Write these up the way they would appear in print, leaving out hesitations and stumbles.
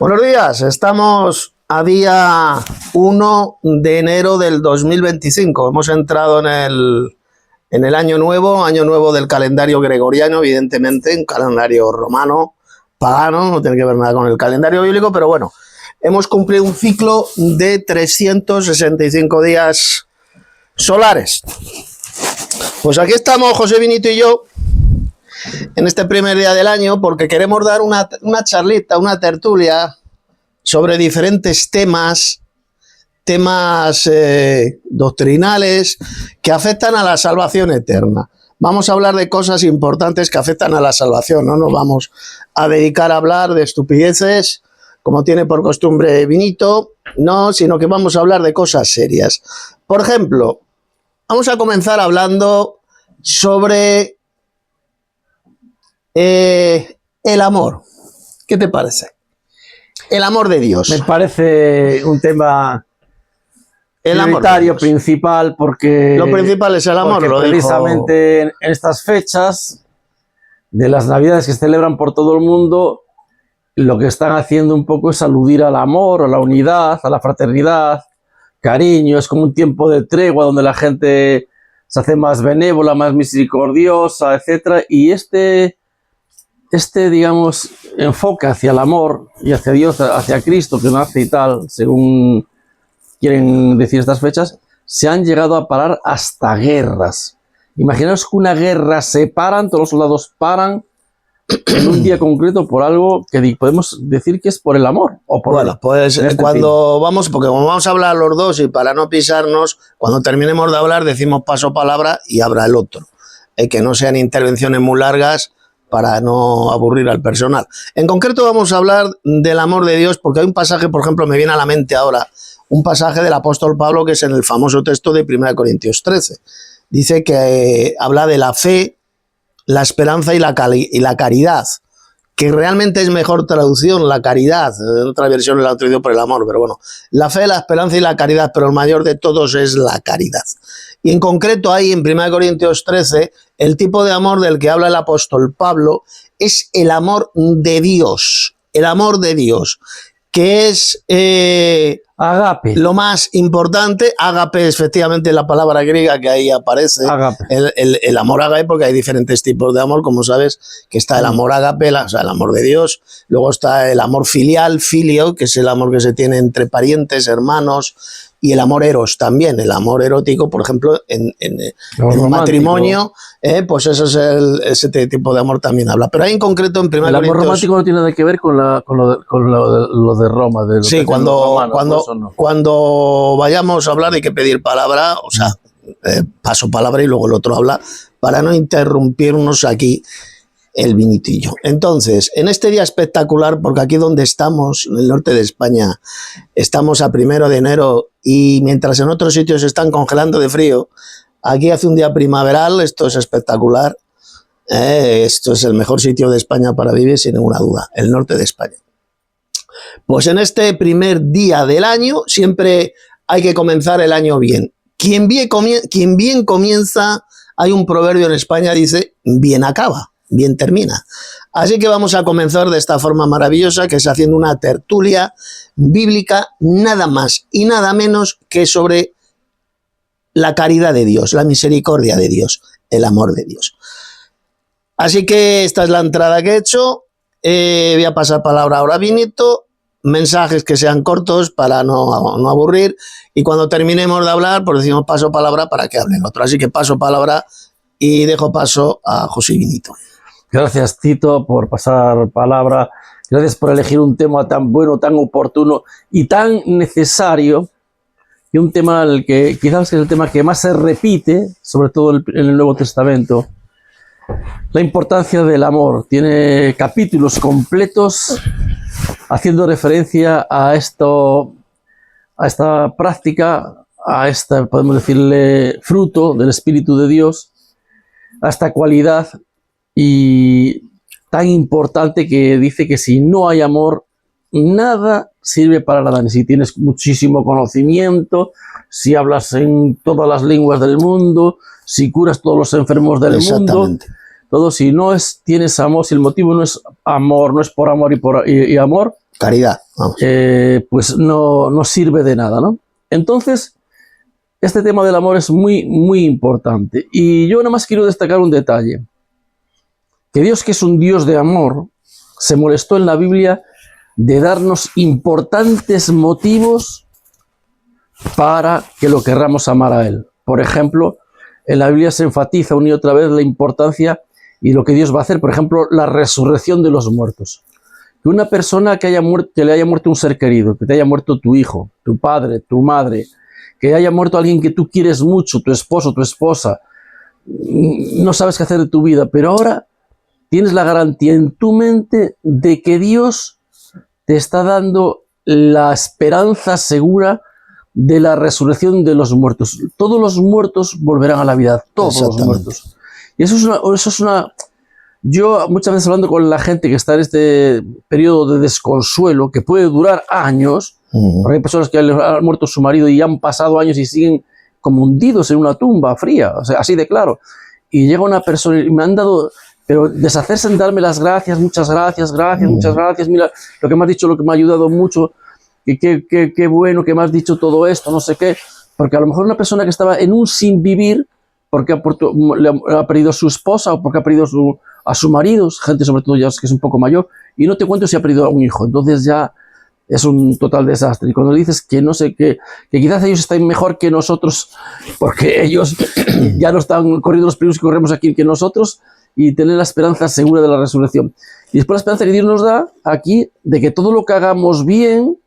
Buenos días, estamos a día 1 de enero del 2025. Hemos entrado en el año nuevo del calendario gregoriano, evidentemente, un calendario romano, pagano, no tiene que ver nada con el calendario bíblico, pero bueno, hemos cumplido un ciclo de 365 días solares. Pues aquí estamos José Vinito y yo en este primer día del año porque queremos dar una charlita, una tertulia sobre diferentes temas doctrinales que afectan a la salvación eterna. Vamos a hablar de cosas importantes que afectan a la salvación, no nos vamos a dedicar a hablar de estupideces, como tiene por costumbre Vinito, no, sino que vamos a hablar de cosas serias. Por ejemplo, vamos a comenzar hablando sobre el amor. ¿Qué te parece? El amor de Dios. Me parece un tema prioritario, principal, porque lo principal es el amor. Lo precisamente en estas fechas de las Navidades que se celebran por todo el mundo, lo que están haciendo un poco es aludir al amor, a la unidad, a la fraternidad, cariño. Es como un tiempo de tregua donde la gente se hace más benévola, más misericordiosa, etcétera. Y digamos, enfoque hacia el amor y hacia Dios, hacia Cristo que nace y tal, según quieren decir estas fechas, se han llegado a parar hasta guerras. Imaginaos que una guerra se paran, todos los soldados paran en un día concreto por algo que podemos decir que es por el amor. O por bueno, pues cuando vamos, porque como vamos a hablar los dos y para no pisarnos, cuando terminemos de hablar decimos paso palabra y habrá el otro. Que no sean intervenciones muy largas para no aburrir al personal. En concreto vamos a hablar del amor de Dios porque hay un pasaje, por ejemplo, me viene a la mente ahora, un pasaje del apóstol Pablo que es en el famoso texto de 1 Corintios 13. Dice que habla de la fe, la esperanza y la caridad, que realmente es mejor traducción, la caridad. En otra versión la han traducido por el amor, pero bueno, la fe, la esperanza y la caridad, pero el mayor de todos es la caridad. Y en concreto ahí en 1 Corintios 13, el tipo de amor del que habla el apóstol Pablo es el amor de Dios, que es agape. Lo más importante. Agape es efectivamente la palabra griega que ahí aparece. El amor agape, porque hay diferentes tipos de amor, como sabes, que está el amor agape, o sea, el amor de Dios. Luego está el amor filial, filio, que es el amor que se tiene entre parientes, hermanos. Y el amor eros también, el amor erótico, por ejemplo, en un matrimonio, pues eso es ese tipo de amor también habla. Pero ahí en concreto en 1 Corintios... El amor romántico no tiene nada que ver con lo de Roma. Sí, cuando vayamos a hablar hay que pedir palabra, o sea, paso palabra y luego el otro habla, para no interrumpirnos aquí el Vinitillo. Entonces, en este día espectacular, porque aquí donde estamos, en el norte de España, estamos a 1 de enero y mientras en otros sitios se están congelando de frío, aquí hace un día primaveral, esto es espectacular. Esto es el mejor sitio de España para vivir, sin ninguna duda, el norte de España. Pues en este primer día del año siempre hay que comenzar el año bien. Quien bien comienza, hay un proverbio en España, dice, bien acaba. Bien termina. Así que vamos a comenzar de esta forma maravillosa, que es haciendo una tertulia bíblica, nada más y nada menos que sobre la caridad de Dios, la misericordia de Dios, el amor de Dios. Así que esta es la entrada que he hecho. Voy a pasar palabra ahora a Vinito, mensajes que sean cortos para no aburrir, y cuando terminemos de hablar, pues decimos paso palabra para que hable el otro. Así que paso palabra y dejo paso a José Vinito. Gracias, Tito, por pasar palabra. Gracias por elegir un tema tan bueno, tan oportuno y tan necesario. Y un tema que quizás es el tema que más se repite, sobre todo en el Nuevo Testamento. La importancia del amor. Tiene capítulos completos haciendo referencia a esta práctica, a esta, podemos decirle, fruto del Espíritu de Dios, a esta cualidad y tan importante que dice que si no hay amor, nada sirve para nada. Ni si tienes muchísimo conocimiento, si hablas en todas las lenguas del mundo, si curas todos los enfermos del mundo, todo, si no tienes amor, si el motivo no es amor, no es por amor y amor, Caridad, vamos. Pues no sirve de nada, ¿no? Entonces, este tema del amor es muy, muy importante. Y yo nada más quiero destacar un detalle. Que Dios, que es un Dios de amor, se molestó en la Biblia de darnos importantes motivos para que lo querramos amar a Él. Por ejemplo, en la Biblia se enfatiza una y otra vez la importancia y lo que Dios va a hacer. Por ejemplo, la resurrección de los muertos. Que una persona que le haya muerto un ser querido, que te haya muerto tu hijo, tu padre, tu madre, que haya muerto alguien que tú quieres mucho, tu esposo, tu esposa, no sabes qué hacer de tu vida, pero ahora tienes la garantía en tu mente de que Dios te está dando la esperanza segura de la resurrección de los muertos. Todos los muertos volverán a la vida, todos los muertos. Y eso es una... Yo muchas veces hablando con la gente que está en este periodo de desconsuelo, que puede durar años, porque hay personas que han muerto su marido y han pasado años y siguen como hundidos en una tumba fría, o sea, así de claro. Y llega una persona y me han dado... Pero deshacerse en darme las gracias, muchas gracias, muchas gracias, mira lo que me has dicho, lo que me ha ayudado mucho, y qué bueno que me has dicho todo esto, no sé qué, porque a lo mejor una persona que estaba en un sin vivir, porque ha perdido a su esposa o porque ha perdido a su marido, gente sobre todo ya que es un poco mayor, y no te cuento si ha perdido a un hijo, entonces ya es un total desastre. Y cuando le dices que no sé qué, que quizás ellos están mejor que nosotros, porque ellos ya no están corriendo los peligros que corremos aquí que nosotros, y tener la esperanza segura de la resurrección. Y después la esperanza que Dios nos da aquí, de que todo lo que hagamos bien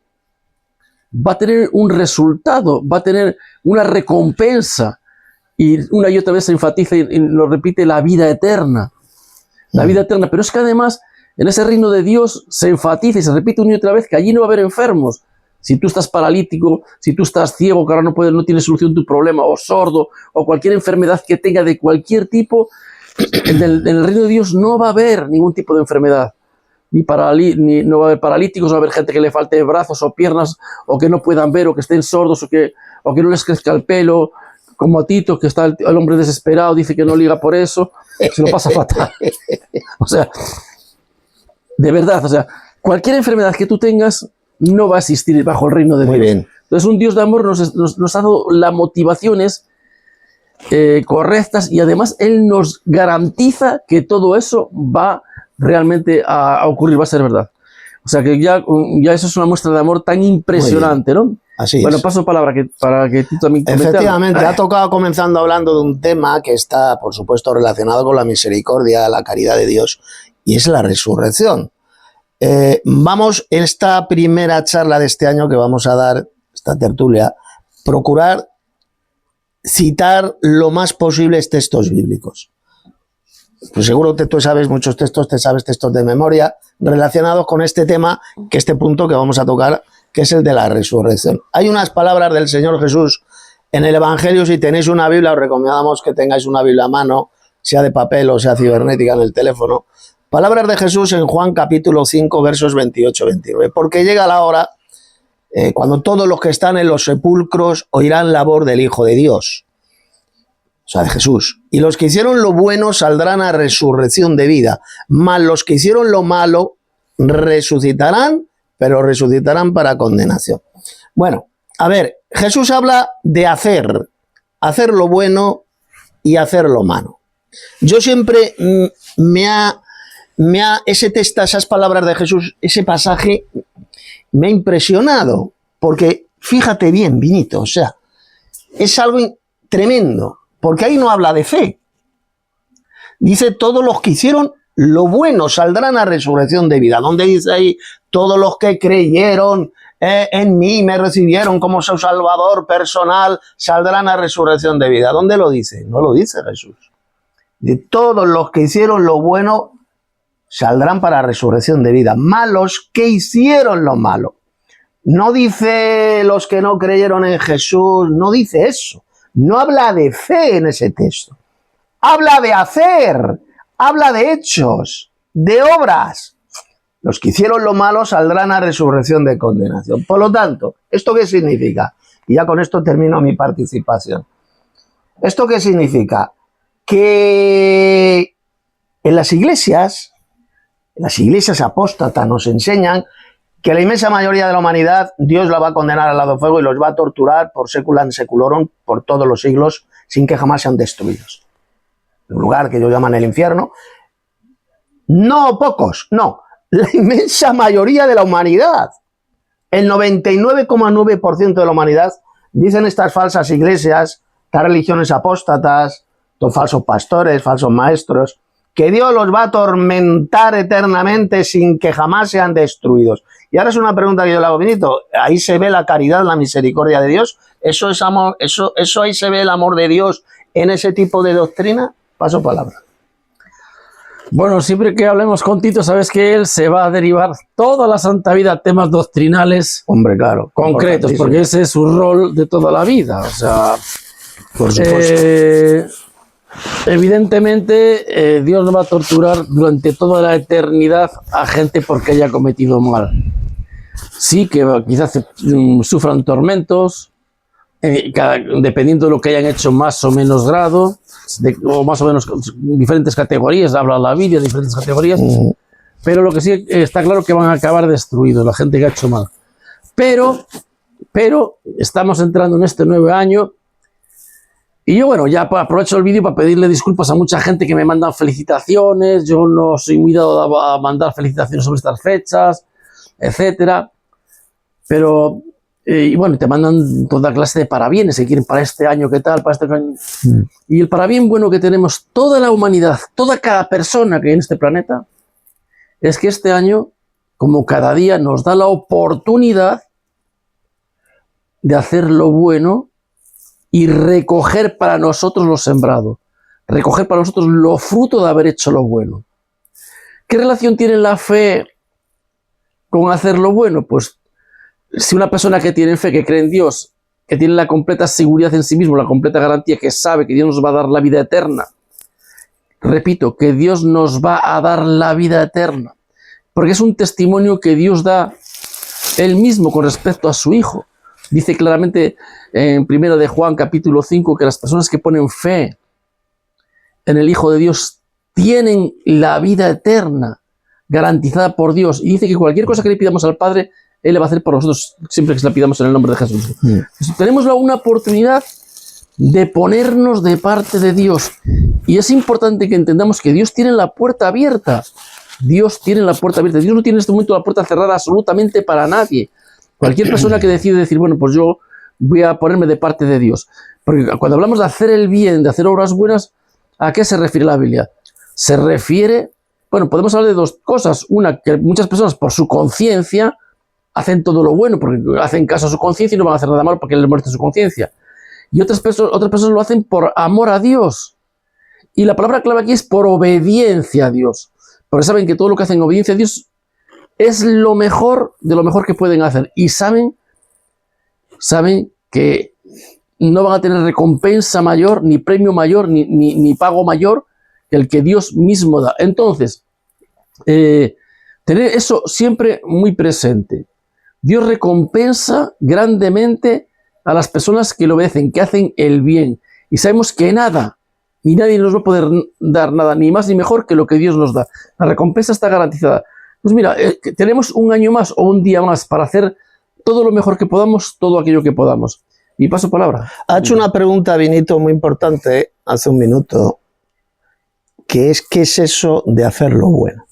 va a tener un resultado, va a tener una recompensa. Y una y otra vez se enfatiza y lo repite, la vida eterna. La vida eterna. Pero es que además, en ese reino de Dios se enfatiza y se repite una y otra vez que allí no va a haber enfermos. Si tú estás paralítico, si tú estás ciego, que ahora no tienes solución tu problema, o sordo, o cualquier enfermedad que tenga de cualquier tipo, en el reino de Dios no va a haber ningún tipo de enfermedad. No va a haber paralíticos, no va a haber gente que le falte brazos o piernas, o que no puedan ver, o que estén sordos, o que no les crezca el pelo, como a Tito, que está el hombre desesperado, dice que no liga por eso, se lo pasa fatal. O sea, de verdad, o sea, cualquier enfermedad que tú tengas no va a existir bajo el reino de Dios. Muy bien. Entonces, un Dios de amor nos ha dado las motivaciones correctas, y además Él nos garantiza que todo eso va realmente a ocurrir, va a ser verdad. O sea que ya eso es una muestra de amor tan impresionante, ¿no? Así bueno, es. paso palabra para que tú también comentes. Efectivamente, ha tocado comenzando hablando de un tema que está, por supuesto, relacionado con la misericordia, la caridad de Dios, y es la resurrección. Vamos, en esta primera charla de este año que vamos a dar, esta tertulia, procurar citar lo más posible textos bíblicos. Pues seguro que tú sabes muchos textos, te sabes textos de memoria relacionados con este tema, que este punto que vamos a tocar, que es el de la resurrección. Hay unas palabras del Señor Jesús en el Evangelio. Si tenéis una Biblia, os recomendamos que tengáis una Biblia a mano, sea de papel o sea cibernética en el teléfono. Palabras de Jesús en Juan capítulo 5, versos 28-29. Porque llega la hora cuando todos los que están en los sepulcros oirán la voz del Hijo de Dios, o sea, de Jesús. Y los que hicieron lo bueno saldrán a resurrección de vida, mas los que hicieron lo malo resucitarán, pero resucitarán para condenación. Bueno, a ver, Jesús habla de hacer lo bueno y hacer lo malo. Yo siempre ese texto, esas palabras de Jesús, ese pasaje me ha impresionado, porque fíjate bien, Vinito, o sea, es algo tremendo, porque ahí no habla de fe. Dice, todos los que hicieron lo bueno saldrán a resurrección de vida. ¿Dónde dice ahí? Todos los que creyeron en mí, me recibieron como su Salvador personal, saldrán a resurrección de vida. ¿Dónde lo dice? No lo dice Jesús. De todos los que hicieron lo bueno saldrán para resurrección de vida, malos que hicieron lo malo. No dice los que no creyeron en Jesús, no dice eso. No habla de fe en ese texto. Habla de hacer, habla de hechos, de obras. Los que hicieron lo malo saldrán a resurrección de condenación. Por lo tanto, ¿esto qué significa? Y ya con esto termino mi participación. ¿Esto qué significa? Que en las iglesias apóstatas nos enseñan que la inmensa mayoría de la humanidad Dios la va a condenar al lado fuego y los va a torturar por sécula en seculorum por todos los siglos sin que jamás sean destruidos. Un lugar que ellos llaman el infierno. No pocos, no, la inmensa mayoría de la humanidad. El 99,9% de la humanidad, dicen estas falsas iglesias, estas religiones apóstatas, estos falsos pastores, falsos maestros, que Dios los va a atormentar eternamente sin que jamás sean destruidos. Y ahora es una pregunta que yo le hago, Benito, ¿ahí se ve la caridad, la misericordia de Dios? ¿Eso es amor? ¿Eso ahí se ve el amor de Dios en ese tipo de doctrina? Paso palabra. Bueno, siempre que hablemos con Tito, sabes que él se va a derivar toda la santa vida a temas doctrinales. Hombre, claro. Concretos, porque ese es su rol de toda la vida. O sea, por supuesto. Evidentemente, Dios no va a torturar durante toda la eternidad a gente porque haya cometido mal. Sí que quizás sufran tormentos, dependiendo de lo que hayan hecho más o menos grado, o más o menos diferentes categorías, habla la Biblia, diferentes categorías, pero lo que sí está claro que van a acabar destruidos, la gente que ha hecho mal. Pero estamos entrando en este nuevo año. Y yo, bueno, ya aprovecho el vídeo para pedirle disculpas a mucha gente que me mandan felicitaciones. Yo no soy muy dado a mandar felicitaciones sobre estas fechas, etcétera. Pero, y bueno, te mandan toda clase de parabienes que quieren para este año, ¿qué tal? Para este año. Y el parabien bueno que tenemos toda la humanidad, toda cada persona que hay en este planeta, es que este año, como cada día, nos da la oportunidad de hacer lo bueno y recoger para nosotros lo sembrado, recoger para nosotros lo fruto de haber hecho lo bueno. ¿Qué relación tiene la fe con hacer lo bueno? Pues si una persona que tiene fe, que cree en Dios, que tiene la completa seguridad en sí mismo, la completa garantía, que sabe que Dios nos va a dar la vida eterna, repito, que Dios nos va a dar la vida eterna, porque es un testimonio que Dios da Él mismo con respecto a su Hijo. Dice claramente en 1 de Juan capítulo 5 que las personas que ponen fe en el Hijo de Dios tienen la vida eterna garantizada por Dios. Y dice que cualquier cosa que le pidamos al Padre, Él le va a hacer por nosotros siempre que se la pidamos en el nombre de Jesús. Entonces, tenemos una oportunidad de ponernos de parte de Dios. Y es importante que entendamos que Dios tiene la puerta abierta. Dios tiene la puerta abierta. Dios no tiene en este momento la puerta cerrada absolutamente para nadie. Cualquier persona que decide decir, bueno, pues yo voy a ponerme de parte de Dios. Porque cuando hablamos de hacer el bien, de hacer obras buenas, ¿a qué se refiere la Biblia? Se refiere, bueno, podemos hablar de dos cosas. Una, que muchas personas por su conciencia hacen todo lo bueno, porque hacen caso a su conciencia y no van a hacer nada malo porque les moleste su conciencia. Y otras personas lo hacen por amor a Dios. Y la palabra clave aquí es por obediencia a Dios. Porque saben que todo lo que hacen en obediencia a Dios es lo mejor de lo mejor que pueden hacer. Y saben que no van a tener recompensa mayor, ni premio mayor, ni pago mayor que el que Dios mismo da. Entonces, tener eso siempre muy presente. Dios recompensa grandemente a las personas que le obedecen, que hacen el bien. Y sabemos que nada, ni nadie nos va a poder dar nada, ni más ni mejor que lo que Dios nos da. La recompensa está garantizada. Pues mira, tenemos un año más o un día más para hacer todo lo mejor que podamos, todo aquello que podamos. Y paso palabra. Ha hecho una pregunta, Benito, muy importante hace un minuto, que es ¿qué es eso de hacer lo bueno?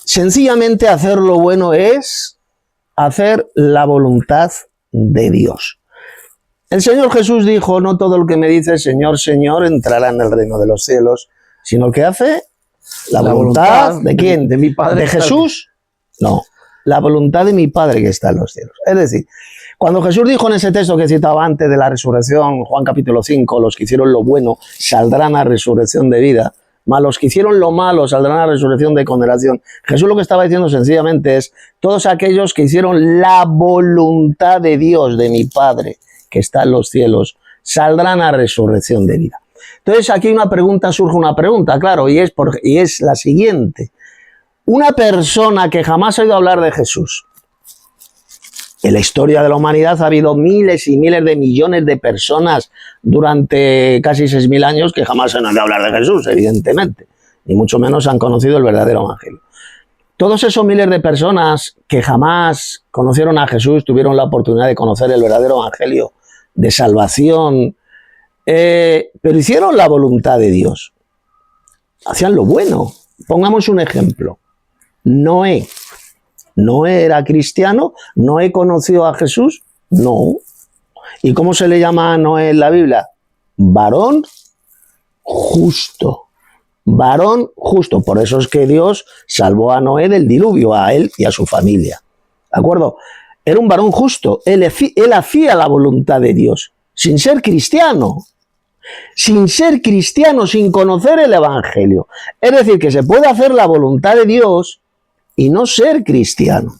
Sencillamente hacer lo bueno es hacer la voluntad de Dios. El Señor Jesús dijo, no todo el que me dice Señor, Señor entrará en el reino de los cielos, sino el que hace la voluntad de quién, de mi Padre. ¿De Jesús? No, la voluntad de mi Padre que está en los cielos. Es decir, cuando Jesús dijo en ese texto que citaba antes de la resurrección, Juan capítulo 5, los que hicieron lo bueno saldrán a resurrección de vida, mas los que hicieron lo malo saldrán a resurrección de condenación. Jesús lo que estaba diciendo sencillamente es, todos aquellos que hicieron la voluntad de Dios, de mi Padre que está en los cielos, saldrán a resurrección de vida. Entonces aquí surge una pregunta, claro, y es la siguiente. Una persona que jamás ha oído hablar de Jesús, en la historia de la humanidad ha habido miles y miles de millones de personas durante casi 6.000 años que jamás han oído hablar de Jesús, evidentemente, ni mucho menos han conocido el verdadero evangelio. todos esos miles de personas que jamás conocieron a Jesús, tuvieron la oportunidad de conocer el verdadero evangelio de salvación, pero hicieron la voluntad de Dios. Hacían lo bueno. Pongamos un ejemplo. Noé. ¿Noé era cristiano? ¿Noé conoció a Jesús? No. ¿Y cómo se le llama a Noé en la Biblia? Varón justo. Varón justo. Por eso es que Dios salvó a Noé del diluvio, a él y a su familia. ¿De acuerdo? Era un varón justo. Él hacía la voluntad de Dios, sin ser cristiano. Sin ser cristiano, sin conocer el evangelio. Es decir, que se puede hacer la voluntad de Dios y no ser cristiano.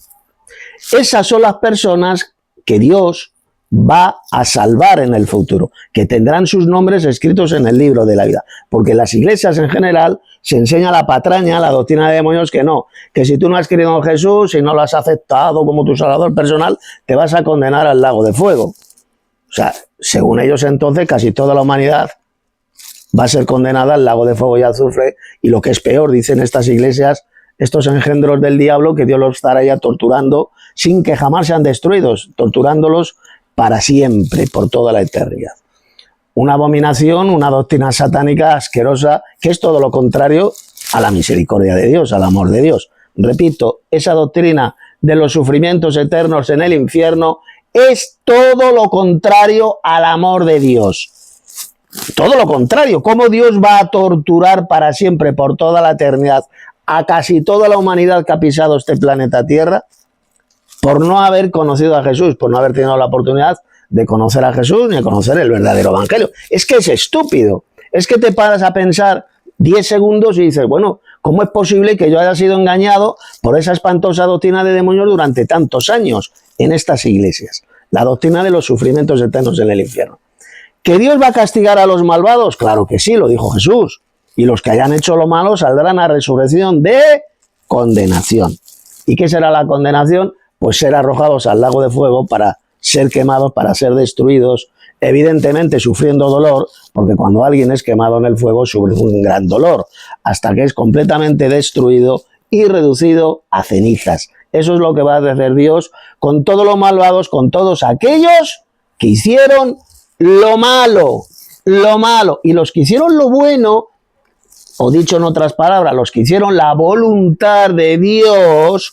Esas son las personas que Dios va a salvar en el futuro, que tendrán sus nombres escritos en el libro de la vida. Porque en las iglesias en general se enseña la patraña, la doctrina de demonios, que no, que si tú no has creído en Jesús, si no lo has aceptado como tu salvador personal, te vas a condenar al lago de fuego. O sea, según ellos entonces, casi toda la humanidad va a ser condenada al lago de fuego y azufre, y lo que es peor, dicen estas iglesias, estos engendros del diablo, que Dios los estará ya torturando sin que jamás sean destruidos, torturándolos para siempre, por toda la eternidad. Una abominación, una doctrina satánica asquerosa, que es todo lo contrario a la misericordia de Dios, al amor de Dios. Repito, esa doctrina de los sufrimientos eternos en el infierno es todo lo contrario al amor de Dios. Todo lo contrario. ¿Cómo Dios va a torturar para siempre, por toda la eternidad, a casi toda la humanidad que ha pisado este planeta Tierra por no haber conocido a Jesús, por no haber tenido la oportunidad de conocer a Jesús ni de conocer el verdadero evangelio? Es que es estúpido. Es que te paras a pensar 10 segundos y dices, bueno, ¿cómo es posible que yo haya sido engañado por esa espantosa doctrina de demonios durante tantos años en estas iglesias? La doctrina de los sufrimientos eternos en el infierno. ¿Que Dios va a castigar a los malvados? Claro que sí, lo dijo Jesús. Y los que hayan hecho lo malo saldrán a resurrección de condenación. ¿Y qué será la condenación? Pues ser arrojados al lago de fuego para ser quemados, para ser destruidos, evidentemente sufriendo dolor, porque cuando alguien es quemado en el fuego sufre un gran dolor, hasta que es completamente destruido y reducido a cenizas. Eso es lo que va a hacer Dios con todos los malvados, con todos aquellos que hicieron lo malo, y los que hicieron lo bueno, o dicho en otras palabras, los que hicieron la voluntad de Dios,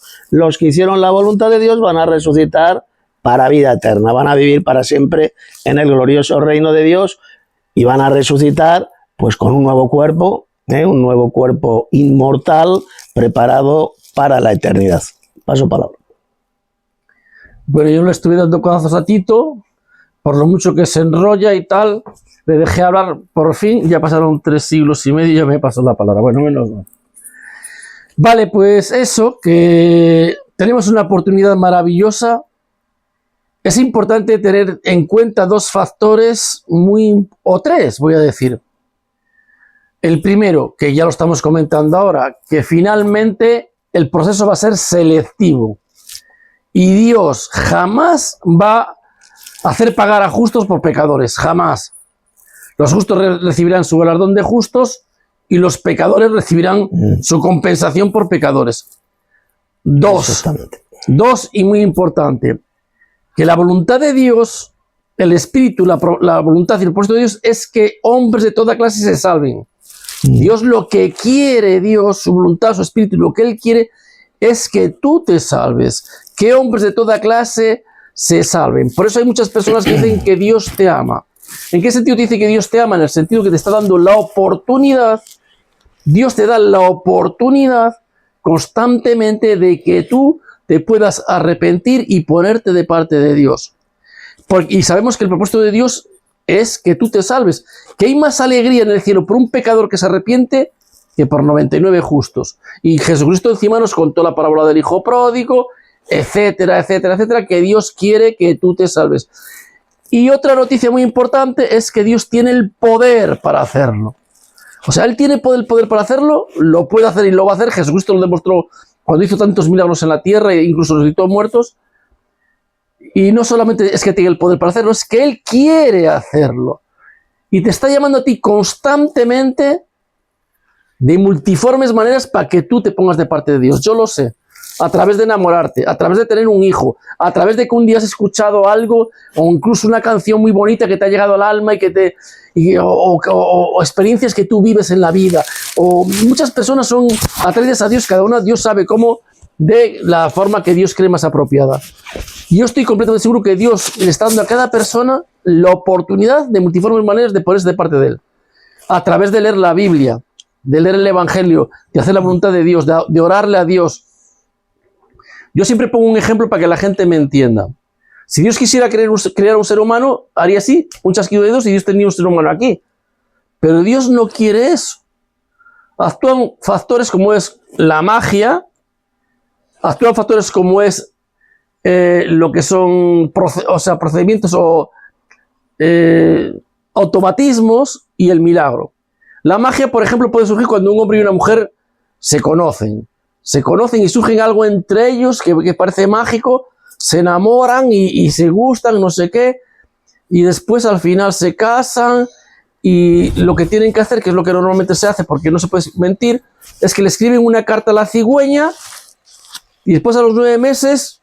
van a resucitar para vida eterna, van a vivir para siempre en el glorioso reino de Dios y van a resucitar pues con un nuevo cuerpo inmortal preparado para la eternidad. Paso palabra. Bueno, yo le estuve dando codazos a Tito, por lo mucho que se enrolla y tal, le dejé hablar por fin, ya pasaron 3 siglos y medio y ya me pasó la palabra. Bueno, menos mal. Vale, pues eso, que tenemos una oportunidad maravillosa. Es importante tener en cuenta 2 factores o 3, voy a decir. El primero, que ya lo estamos comentando ahora, que finalmente el proceso va a ser selectivo. Y Dios jamás va a hacer pagar a justos por pecadores, jamás. Los justos recibirán su galardón de justos y los pecadores recibirán su compensación por pecadores. 2, y muy importante, que la voluntad de Dios, el Espíritu, la voluntad y el propósito de Dios es que hombres de toda clase se salven. Dios lo que quiere, su voluntad, su Espíritu, lo que Él quiere es que tú te salves, que hombres de toda clase se salven. Por eso hay muchas personas que dicen que Dios te ama. ¿En qué sentido te dice que Dios te ama? En el sentido que te está dando la oportunidad, Dios te da la oportunidad constantemente de que tú te puedas arrepentir y ponerte de parte de Dios. Y sabemos que el propósito de Dios es que tú te salves. Que hay más alegría en el cielo por un pecador que se arrepiente que por 99 justos. Y Jesucristo encima nos contó la parábola del hijo pródigo, etcétera, etcétera, etcétera, que Dios quiere que tú te salves. Y otra noticia muy importante es que Dios tiene el poder para hacerlo. O sea, Él tiene el poder para hacerlo, lo puede hacer y lo va a hacer. Jesucristo lo demostró cuando hizo tantos milagros en la tierra e incluso resucitó muertos. Y no solamente es que tiene el poder para hacerlo, es que Él quiere hacerlo. Y te está llamando a ti constantemente de multiformes maneras para que tú te pongas de parte de Dios. Yo lo sé. A través de enamorarte, a través de tener un hijo, a través de que un día has escuchado algo o incluso una canción muy bonita que te ha llegado al alma o experiencias que tú vives en la vida. O muchas personas son atraídas a Dios, cada una Dios sabe cómo, de la forma que Dios cree más apropiada. Y yo estoy completamente seguro que Dios le está dando a cada persona la oportunidad de multiformes maneras de ponerse de parte de Él. A través de leer la Biblia, de leer el Evangelio, de hacer la voluntad de Dios, de orarle a Dios. Yo siempre pongo un ejemplo para que la gente me entienda. Si Dios quisiera crear un ser humano, haría así, un chasquido de dedos y Dios tendría un ser humano aquí. Pero Dios no quiere eso. Actúan factores como es la magia, actúan factores como es lo que son procedimientos o automatismos y el milagro. La magia, por ejemplo, puede surgir cuando un hombre y una mujer se conocen y surgen algo entre ellos que parece mágico, se enamoran y se gustan, no sé qué, y después al final se casan y lo que tienen que hacer, que es lo que normalmente se hace porque no se puede mentir, es que le escriben una carta a la cigüeña y después a los 9 meses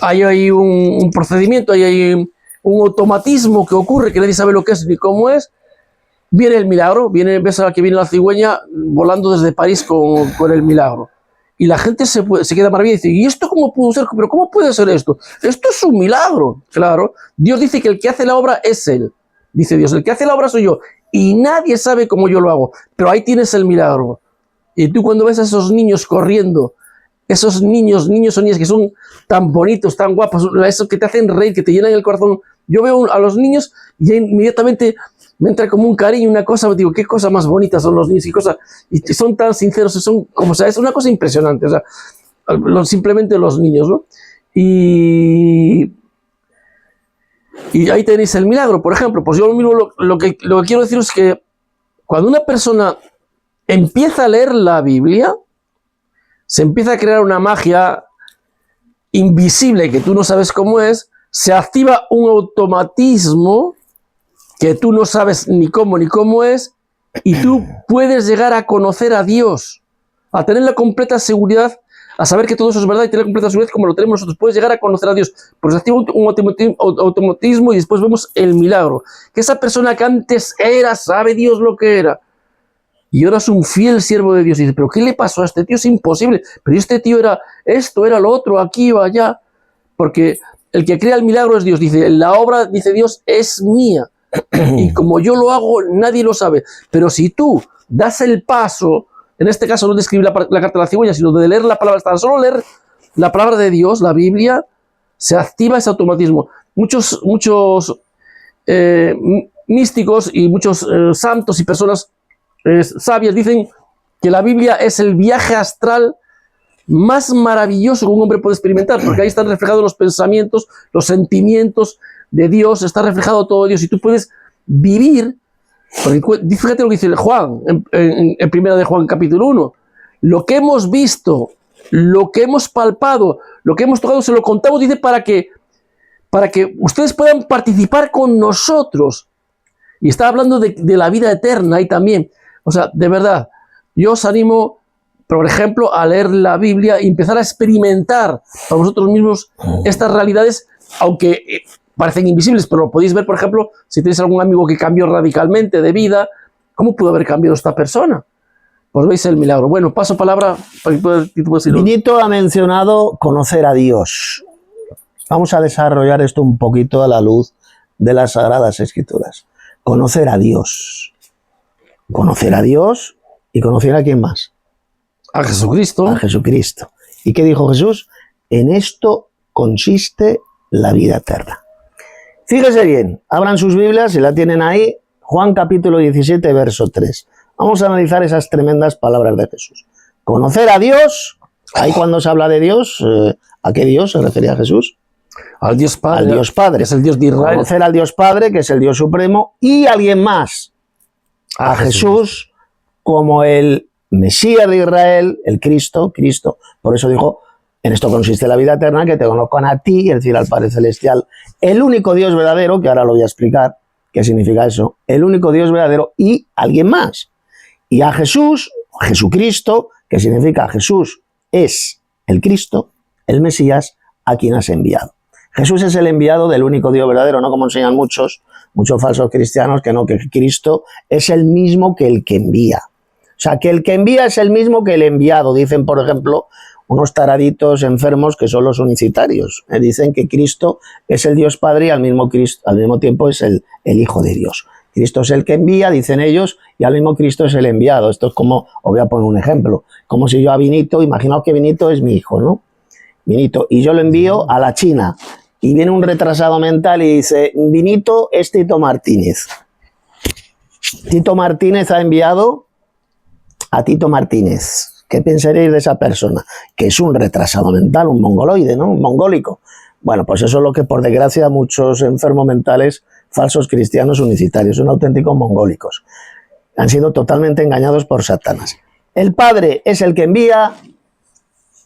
hay un procedimiento, hay un automatismo que ocurre que nadie sabe lo que es ni cómo es. Viene el milagro, ves a la que viene la cigüeña volando desde París con el milagro. Y la gente se queda maravillada y dice, ¿y esto cómo pudo ser? ¿Pero cómo puede ser esto? Esto es un milagro. Claro, Dios dice que el que hace la obra es Él. Dice Dios, el que hace la obra soy yo. Y nadie sabe cómo yo lo hago. Pero ahí tienes el milagro. Y tú cuando ves a esos niños corriendo, esos niños o niñas que son tan bonitos, tan guapos, esos que te hacen reír, que te llenan el corazón. Yo veo a los niños y inmediatamente me entra como un cariño, una cosa, digo, qué cosa más bonita son los niños, y son tan sinceros, es una cosa impresionante, simplemente los niños, ¿no? Y ahí tenéis el milagro, por ejemplo. Pues yo mismo lo que quiero decir es que cuando una persona empieza a leer la Biblia, se empieza a crear una magia invisible que tú no sabes cómo es, se activa un automatismo que tú no sabes ni cómo es, y tú puedes llegar a conocer a Dios, a tener la completa seguridad, a saber que todo eso es verdad y tener la completa seguridad como lo tenemos nosotros. Puedes llegar a conocer a Dios, porque se activa un automatismo y después vemos el milagro. Que esa persona que antes sabe Dios lo que era, y ahora es un fiel siervo de Dios. Y dice, ¿pero qué le pasó a este tío? Es imposible. Pero este tío era esto, era lo otro, aquí o allá. Porque el que crea el milagro es Dios. Dice, la obra, dice Dios, es mía. Y como yo lo hago, nadie lo sabe. Pero si tú das el paso, en este caso no de escribir la carta de la cigüeña, sino de leer la palabra, tan solo leer la palabra de Dios, la Biblia, se activa ese automatismo. Muchos místicos y muchos santos y personas sabias dicen que la Biblia es el viaje astral más maravilloso que un hombre puede experimentar, porque ahí están reflejados los pensamientos, los sentimientos de Dios, está reflejado todo Dios, y tú puedes vivir, porque fíjate lo que dice Juan, en primera de Juan capítulo 1, lo que hemos visto, lo que hemos palpado, lo que hemos tocado, se lo contamos, dice, para que ustedes puedan participar con nosotros, y está hablando de la vida eterna ahí también. O sea, de verdad, yo os animo, por ejemplo, a leer la Biblia y empezar a experimentar para vosotros mismos estas realidades, aunque parecen invisibles, pero lo podéis ver, por ejemplo, si tenéis algún amigo que cambió radicalmente de vida, ¿cómo pudo haber cambiado esta persona? Pues veis el milagro. Bueno, paso palabra para que tú puedas decirlo. Vinito ha mencionado conocer a Dios. Vamos a desarrollar esto un poquito a la luz de las Sagradas Escrituras. Conocer a Dios. Conocer a Dios y conocer a quién más. A Jesucristo. A Jesucristo. ¿Y qué dijo Jesús? En esto consiste la vida eterna. Fíjese bien, abran sus Biblias, si la tienen ahí, Juan capítulo 17, verso 3. Vamos a analizar esas tremendas palabras de Jesús. Conocer a Dios, ahí cuando se habla de Dios, ¿a qué Dios se refería a Jesús? Al Dios Padre. Al Dios Padre. Que es el Dios de Israel. Conocer al Dios Padre, que es el Dios supremo, y alguien más. A Jesús como el Mesías de Israel, el Cristo. Por eso dijo, en esto consiste la vida eterna, que te conozcan a ti, es decir, al Padre Celestial, el único Dios verdadero, que ahora lo voy a explicar qué significa eso, el único Dios verdadero y alguien más. Y a Jesús, Jesucristo, que significa Jesús es el Cristo, el Mesías, a quien has enviado. Jesús es el enviado del único Dios verdadero, no como enseñan muchos falsos cristianos, que no, que Cristo es el mismo que el que envía. O sea, que el que envía es el mismo que el enviado. Dicen, por ejemplo, unos taraditos enfermos que son los unicitarios. Dicen que Cristo es el Dios Padre y al mismo tiempo es el Hijo de Dios. Cristo es el que envía, dicen ellos, y al mismo Cristo es el enviado. Esto es como, os voy a poner un ejemplo, como si yo a Vinito, imaginaos que Vinito es mi hijo, ¿no? Vinito, y yo lo envío a la China. Y viene un retrasado mental y dice, Vinito es Tito Martínez. Tito Martínez ha enviado a Tito Martínez. ¿Qué pensaréis de esa persona? Que es un retrasado mental, un mongoloide, ¿no? Un mongólico. Bueno, pues eso es lo que por desgracia muchos enfermos mentales, falsos cristianos unicitarios, son auténticos mongólicos. Han sido totalmente engañados por Satanás. El Padre es el que envía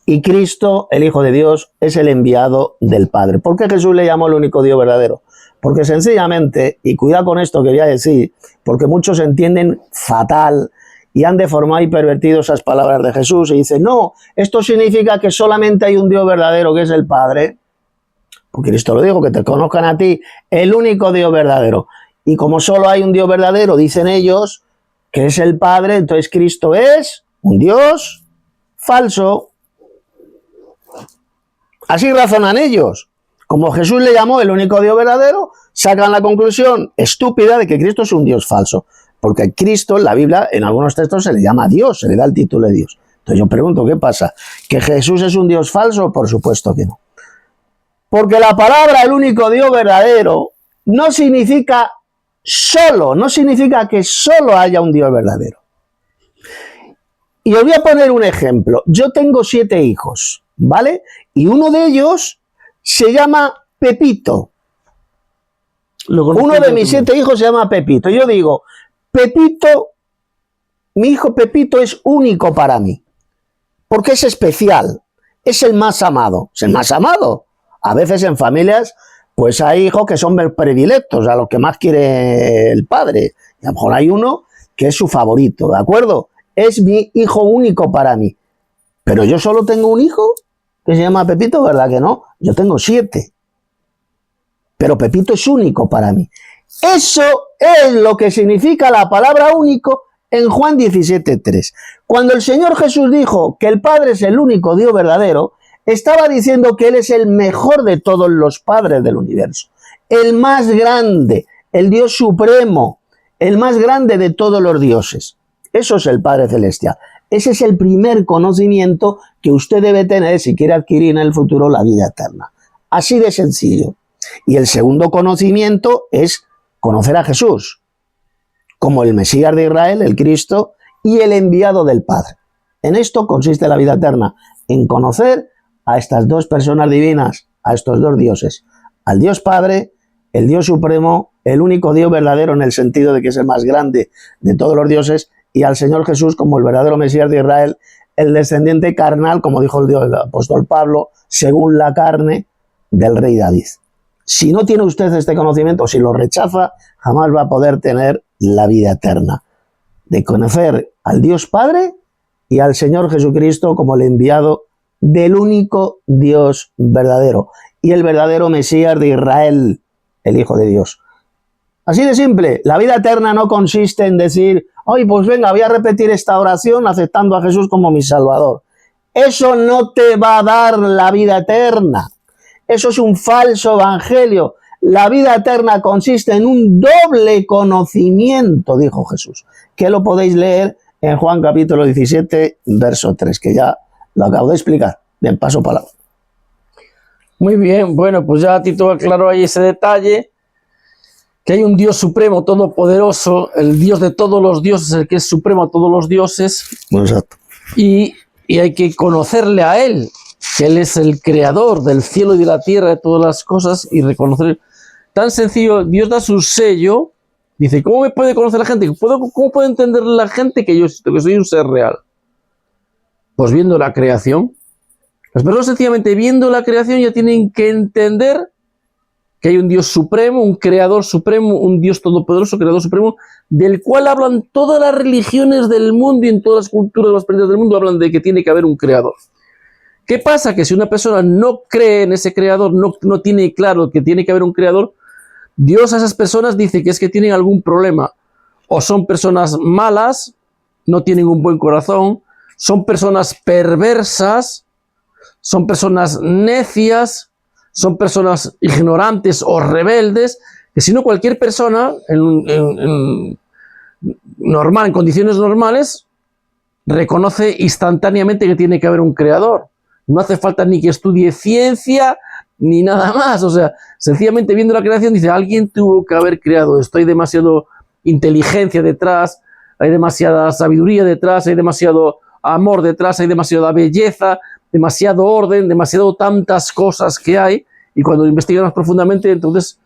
y Cristo, el Hijo de Dios, es el enviado del Padre. ¿Por qué Jesús le llamó el único Dios verdadero? Porque sencillamente, y cuidado con esto que voy a decir, porque muchos entienden fatal y han deformado y pervertido esas palabras de Jesús y dicen, no, esto significa que solamente hay un Dios verdadero que es el Padre. Porque Cristo lo dijo, que te conozcan a ti, el único Dios verdadero. Y como solo hay un Dios verdadero, dicen ellos, que es el Padre, entonces Cristo es un Dios falso. Así razonan ellos. Como Jesús le llamó el único Dios verdadero, sacan la conclusión estúpida de que Cristo es un Dios falso. Porque Cristo en la Biblia, en algunos textos, se le llama Dios, se le da el título de Dios. Entonces yo pregunto, ¿qué pasa? ¿Que Jesús es un Dios falso? Por supuesto que no. Porque la palabra el único Dios verdadero no significa solo, no significa que solo haya un Dios verdadero. Y os voy a poner un ejemplo. Yo tengo 7 hijos, ¿vale? Y uno de ellos se llama Pepito. Uno de mis 7 hijos se llama Pepito. Yo digo, Pepito, mi hijo Pepito es único para mí. Porque es especial. Es el más amado. Es el más amado. A veces en familias, pues hay hijos que son predilectos, a los que más quiere el padre. Y a lo mejor hay uno que es su favorito, ¿de acuerdo? Es mi hijo único para mí. Pero yo solo tengo un hijo que se llama Pepito, ¿verdad que no? Yo tengo 7. Pero Pepito es único para mí. Eso es lo que significa la palabra único en Juan 17:3. Cuando el Señor Jesús dijo que el Padre es el único Dios verdadero, estaba diciendo que Él es el mejor de todos los padres del universo, el más grande, el Dios supremo, el más grande de todos los dioses. Eso es el Padre Celestial. Ese es el primer conocimiento que usted debe tener si quiere adquirir en el futuro la vida eterna. Así de sencillo. Y el segundo conocimiento es conocer a Jesús como el Mesías de Israel, el Cristo, y el enviado del Padre. En esto consiste la vida eterna, en conocer a estas dos personas divinas, a estos dos dioses, al Dios Padre, el Dios Supremo, el único Dios verdadero en el sentido de que es el más grande de todos los dioses, y al Señor Jesús como el verdadero Mesías de Israel, el descendiente carnal, como dijo el apóstol Pablo, según la carne del rey David. Si no tiene usted este conocimiento, si lo rechaza, jamás va a poder tener la vida eterna, de conocer al Dios Padre y al Señor Jesucristo como el enviado del único Dios verdadero y el verdadero Mesías de Israel, el Hijo de Dios. Así de simple. La vida eterna no consiste en decir, ay, pues venga, voy a repetir esta oración aceptando a Jesús como mi Salvador. Eso no te va a dar la vida eterna. Eso es un falso evangelio. La vida eterna consiste en un doble conocimiento, dijo Jesús, que lo podéis leer en Juan capítulo 17, verso 3, que ya lo acabo de explicar. Bien, paso palabra. Muy bien, bueno, pues ya Tito aclaró ahí ese detalle, que hay un Dios supremo, todopoderoso, el Dios de todos los dioses, el que es supremo a todos los dioses. Exacto. Y hay que conocerle a Él, que Él es el creador del cielo y de la tierra, de todas las cosas, y reconocer. Tan sencillo, Dios da su sello, dice, ¿cómo me puede conocer la gente? ¿Cómo puede entender la gente que yo existo, que soy un ser real? Pues viendo la creación. Las personas sencillamente viendo la creación ya tienen que entender que hay un Dios supremo, un creador supremo, un Dios todopoderoso, creador supremo, del cual hablan todas las religiones del mundo y en todas las culturas, las creencias del mundo hablan de que tiene que haber un creador. ¿Qué pasa? Que si una persona no cree en ese creador, no tiene claro que tiene que haber un creador, Dios a esas personas dice que es que tienen algún problema. O son personas malas, no tienen un buen corazón, son personas perversas, son personas necias, son personas ignorantes o rebeldes, que si no cualquier persona normal, en condiciones normales, reconoce instantáneamente que tiene que haber un creador. No hace falta ni que estudie ciencia ni nada más. O sea, sencillamente viendo la creación dice, alguien tuvo que haber creado esto. Hay demasiado inteligencia detrás, hay demasiada sabiduría detrás, hay demasiado amor detrás, hay demasiada belleza, demasiado orden, demasiado tantas cosas que hay. Y cuando investigas más profundamente, entonces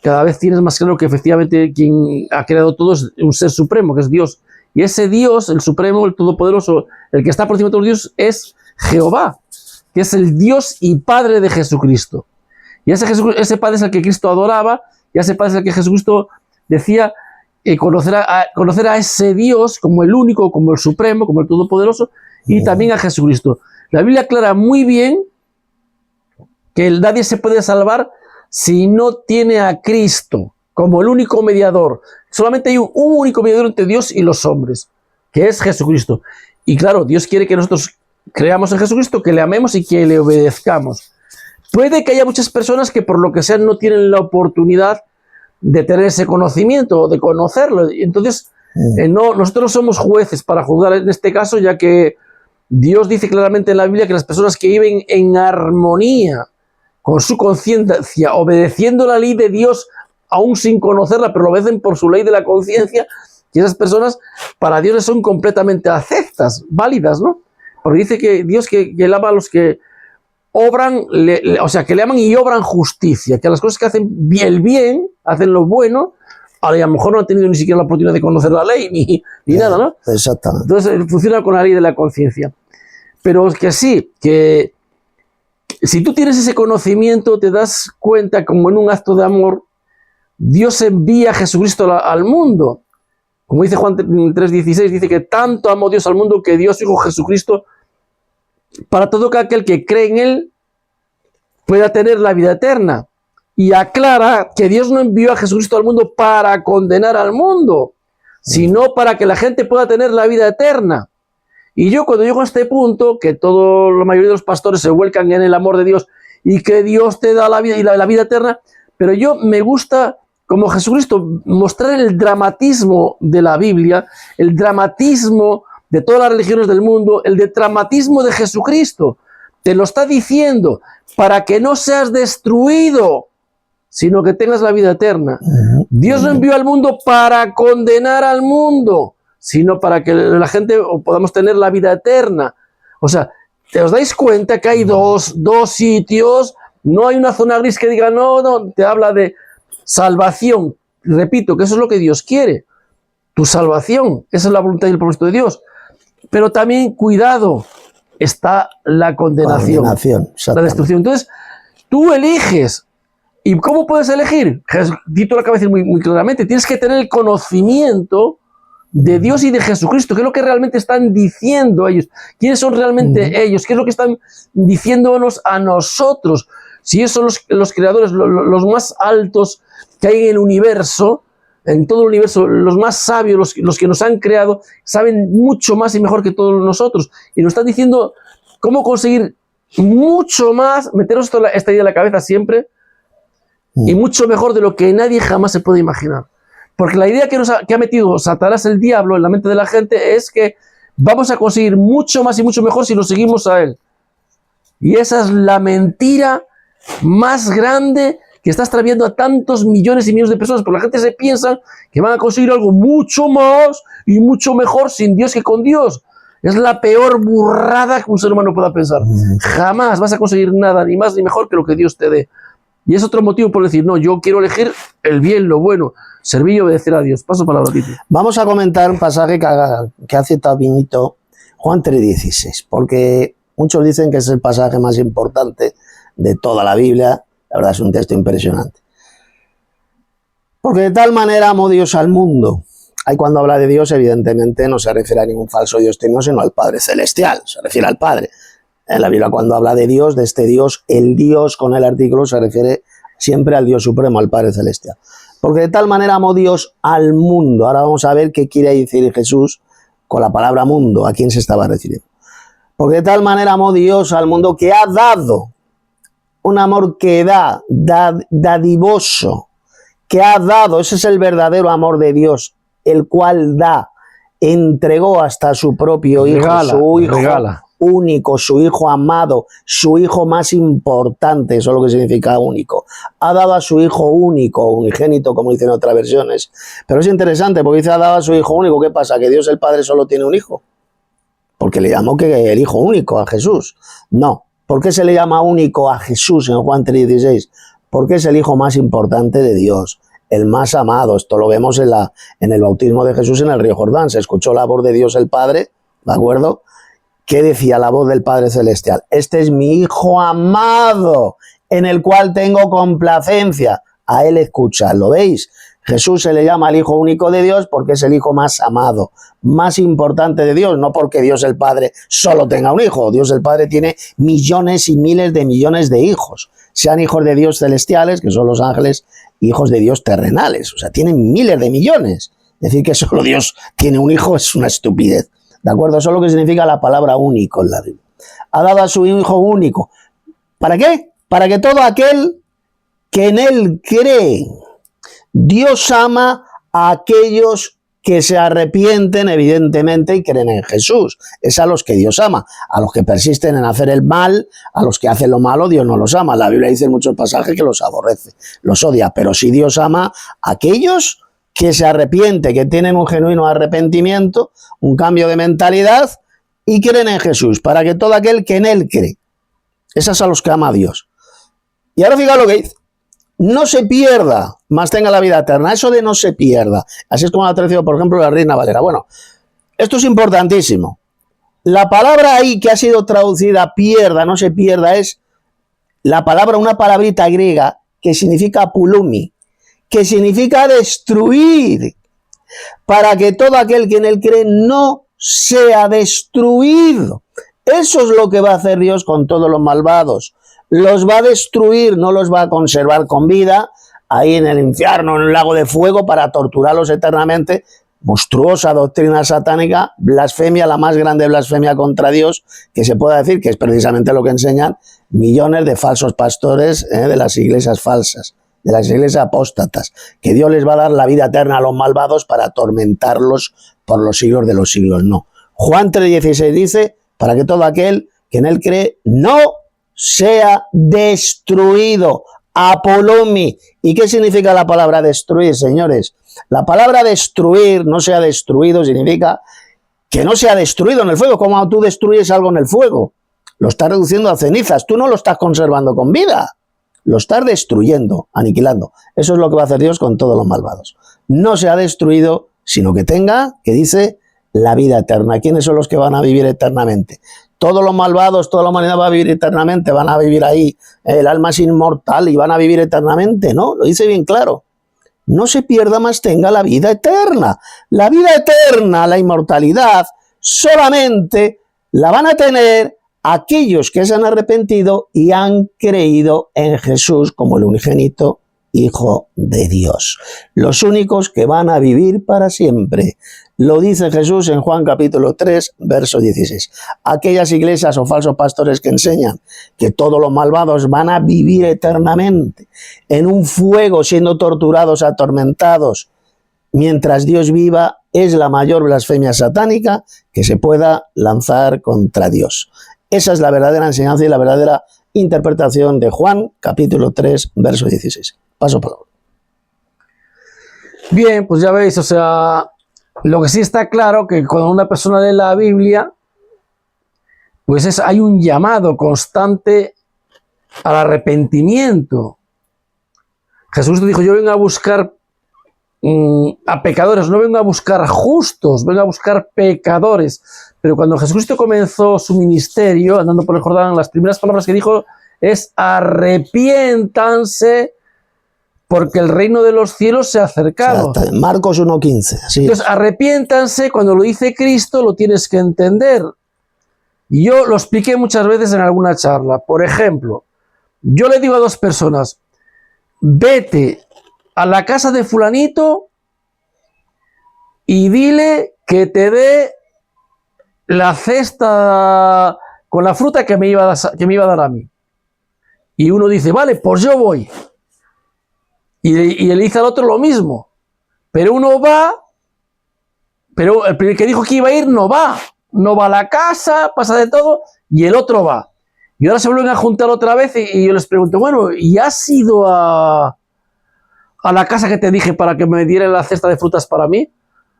cada vez tienes más claro que efectivamente quien ha creado todo es un ser supremo, que es Dios. Y ese Dios, el supremo, el todopoderoso, el que está por encima de todos los dioses, es Jehová, que es el Dios y Padre de Jesucristo. Y ese Padre es el que Cristo adoraba, y ese Padre es el que Jesucristo decía conocer a ese Dios como el único, como el supremo, como el todopoderoso, y también a Jesucristo. La Biblia aclara muy bien que nadie se puede salvar si no tiene a Cristo como el único mediador. Solamente hay un único mediador entre Dios y los hombres, que es Jesucristo. Y claro, Dios quiere que nosotros creamos en Jesucristo, que le amemos y que le obedezcamos. Puede que haya muchas personas que por lo que sea no tienen la oportunidad de tener ese conocimiento o de conocerlo. Entonces, nosotros no somos jueces para juzgar en este caso, ya que Dios dice claramente en la Biblia que las personas que viven en armonía con su conciencia, obedeciendo la ley de Dios, aún sin conocerla, pero lo obedecen por su ley de la conciencia, y esas personas para Dios les son completamente aceptas, válidas, ¿no? Porque dice que Dios que él ama a los que obran, o sea, que le aman y obran justicia, que a las cosas que hacen el bien, hacen lo bueno, a lo mejor no han tenido ni siquiera la oportunidad de conocer la ley, ni nada, ¿no? Exactamente. Entonces funciona con la ley de la conciencia. Pero es que sí, que si tú tienes ese conocimiento, te das cuenta como en un acto de amor, Dios envía a Jesucristo al mundo. Como dice Juan 3:16, dice que tanto amó Dios al mundo que dio a su Hijo Jesucristo para todo aquel que cree en Él pueda tener la vida eterna. Y aclara que Dios no envió a Jesucristo al mundo para condenar al mundo, sino para que la gente pueda tener la vida eterna. Y yo cuando llego a este punto, que la mayoría de los pastores se vuelcan en el amor de Dios y que Dios te da la vida y la vida eterna, pero yo me gusta, como Jesucristo, mostrar el dramatismo de la Biblia, el dramatismo de todas las religiones del mundo, el dramatismo de Jesucristo. Te lo está diciendo para que no seas destruido, sino que tengas la vida eterna. Dios no envió al mundo para condenar al mundo, sino para que la gente podamos tener la vida eterna. O sea, ¿te os dais cuenta que hay dos sitios? No hay una zona gris que diga, no, te habla de salvación. Repito, que eso es lo que Dios quiere, tu salvación. Esa es la voluntad y el propósito de Dios. Pero también, cuidado, está la condenación, la destrucción. Entonces, tú eliges. ¿Y cómo puedes elegir? Tito lo acaba de decir muy claramente. Tienes que tener el conocimiento de Dios y de Jesucristo. ¿Qué es lo que realmente están diciendo ellos? ¿Quiénes son realmente ellos? ¿Qué es lo que están diciéndonos a nosotros? Si ellos son los creadores, los más altos que hay en el universo, en todo el universo, los más sabios, los que nos han creado, saben mucho más y mejor que todos nosotros. Y nos están diciendo cómo conseguir mucho más, meteros esta idea en la cabeza siempre, y mucho mejor de lo que nadie jamás se puede imaginar. Porque la idea que ha metido Satanás, el diablo, en la mente de la gente es que vamos a conseguir mucho más y mucho mejor si nos seguimos a él. Y esa es la mentira más grande que está extraviando a tantos millones y millones de personas, porque la gente se piensa que van a conseguir algo mucho más y mucho mejor sin Dios que con Dios. Es la peor burrada que un ser humano pueda pensar. Jamás vas a conseguir nada, ni más ni mejor que lo que Dios te dé. Y es otro motivo por decir, no, yo quiero elegir el bien, lo bueno, servir y obedecer a Dios. Paso palabra, Tito. Vamos a comentar un pasaje que ha citado Vinito, Juan 3:16, porque muchos dicen que es el pasaje más importante de toda la Biblia. La verdad es un texto impresionante. Porque de tal manera amó Dios al mundo. Ahí cuando habla de Dios, evidentemente no se refiere a ningún falso Dios trino, sino al Padre Celestial, se refiere al Padre. En la Biblia cuando habla de Dios, de este Dios, el Dios con el artículo se refiere siempre al Dios supremo, al Padre Celestial. Porque de tal manera amó Dios al mundo. Ahora vamos a ver qué quiere decir Jesús con la palabra mundo, a quién se estaba refiriendo. Porque de tal manera amó Dios al mundo que ha dado, un amor que da, dadivoso, que ha dado, ese es el verdadero amor de Dios, el cual da, entregó hasta su propio Hijo, su Hijo único, su Hijo amado, su Hijo más importante, eso es lo que significa único. Ha dado a su Hijo único, unigénito, como dicen otras versiones. Pero es interesante porque dice ha dado a su Hijo único. ¿Qué pasa? ¿Que Dios el Padre solo tiene un Hijo? Porque le llamó que el Hijo único a Jesús. No. ¿Por qué se le llama único a Jesús en Juan 3:16? Porque es el Hijo más importante de Dios, el más amado. Esto lo vemos en el bautismo de Jesús en el río Jordán. Se escuchó la voz de Dios el Padre, ¿de acuerdo? ¿Qué decía la voz del Padre Celestial? Este es mi Hijo amado, en el cual tengo complacencia. A él escucha, ¿lo veis? Jesús se le llama el Hijo único de Dios porque es el Hijo más amado, más importante de Dios, no porque Dios el Padre solo tenga un hijo. Dios el Padre tiene millones y miles de millones de hijos, sean hijos de Dios celestiales, que son los ángeles, hijos de Dios terrenales, o sea, tienen miles de millones. Decir que solo Dios tiene un hijo es una estupidez, ¿de acuerdo? Eso es lo que significa la palabra único en la Biblia. Ha dado a su Hijo único. ¿Para qué? Para que todo aquel que en él cree. Dios ama a aquellos que se arrepienten, evidentemente, y creen en Jesús. Es a los que Dios ama. A los que persisten en hacer el mal, a los que hacen lo malo, Dios no los ama. La Biblia dice en muchos pasajes que los aborrece, los odia. Pero sí Dios ama a aquellos que se arrepienten, que tienen un genuino arrepentimiento, un cambio de mentalidad y creen en Jesús, para que todo aquel que en él cree. Esos a los que ama a Dios. Y ahora fíjate lo que dice. No se pierda, más tenga la vida eterna. Eso de no se pierda. Así es como lo ha traducido, por ejemplo, la Reina Valera. Bueno, esto es importantísimo. La palabra ahí que ha sido traducida pierda, no se pierda, es la palabra, una palabrita griega que significa pulumi, que significa destruir, para que todo aquel que en él cree no sea destruido. Eso es lo que va a hacer Dios con todos los malvados. Los va a destruir, no los va a conservar con vida, ahí en el infierno, en un lago de fuego, para torturarlos eternamente. Monstruosa doctrina satánica, blasfemia, la más grande blasfemia contra Dios, que se pueda decir, que es precisamente lo que enseñan millones de falsos pastores de las iglesias falsas, de las iglesias apóstatas, que Dios les va a dar la vida eterna a los malvados para atormentarlos por los siglos de los siglos. No. Juan 3:16 dice, para que todo aquel que en él cree no sea destruido. Apolomi. ¿Y qué significa la palabra destruir, señores? La palabra destruir, no sea destruido, significa que no sea destruido en el fuego. Como tú destruyes algo en el fuego, lo estás reduciendo a cenizas. Tú no lo estás conservando con vida, lo estás destruyendo, aniquilando. Eso es lo que va a hacer Dios con todos los malvados. No sea destruido, sino que tenga, que dice, la vida eterna. ¿Quiénes son los que van a vivir eternamente? Todos los malvados, toda la humanidad va a vivir eternamente, van a vivir ahí, el alma es inmortal y van a vivir eternamente, ¿no? Lo dice bien claro. No se pierda, más tenga la vida eterna. La vida eterna, la inmortalidad, solamente la van a tener aquellos que se han arrepentido y han creído en Jesús como el unigénito Hijo de Dios. Los únicos que van a vivir para siempre. Lo dice Jesús en Juan capítulo 3, verso 16. Aquellas iglesias o falsos pastores que enseñan que todos los malvados van a vivir eternamente en un fuego siendo torturados, atormentados, mientras Dios viva, es la mayor blasfemia satánica que se pueda lanzar contra Dios. Esa es la verdadera enseñanza y la verdadera interpretación de Juan capítulo 3, verso 16. Paso palabra. Bien, pues ya veis, o sea, lo que sí está claro que cuando una persona lee la Biblia, pues hay un llamado constante al arrepentimiento. Jesús dijo, yo vengo a buscar a pecadores, no vengo a buscar justos, vengo a buscar pecadores. Pero cuando Jesucristo comenzó su ministerio, andando por el Jordán, las primeras palabras que dijo es arrepiéntanse, porque el reino de los cielos se ha acercado. O sea, Marcos 1:15. Así Entonces, es. arrepiéntanse, cuando lo dice Cristo, lo tienes que entender. Y yo lo expliqué muchas veces en alguna charla. Por ejemplo, yo le digo a dos personas, vete a la casa de fulanito y dile que te dé la cesta con la fruta que me iba a dar a mí. Y uno dice, vale, pues yo voy. Y le dice al otro lo mismo. Pero uno va, pero el que dijo que iba a ir no va. No va a la casa, pasa de todo, y el otro va. Y ahora se vuelven a juntar otra vez y yo les pregunto, bueno, ¿y has ido a la casa que te dije para que me dieran la cesta de frutas para mí?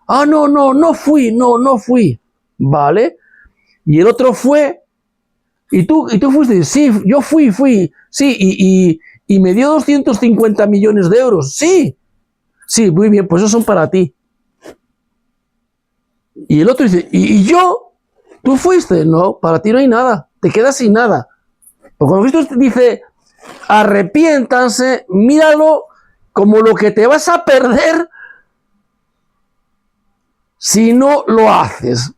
Ah, no fui. Vale. Y el otro fue, y tú fuiste, sí, yo fui, sí, y me dio 250 millones de euros, sí, muy bien, pues esos son para ti. Y el otro dice, ¿y yo? ¿Tú fuiste? No, para ti no hay nada, te quedas sin nada. Porque cuando Cristo dice, arrepiéntanse, míralo como lo que te vas a perder si no lo haces.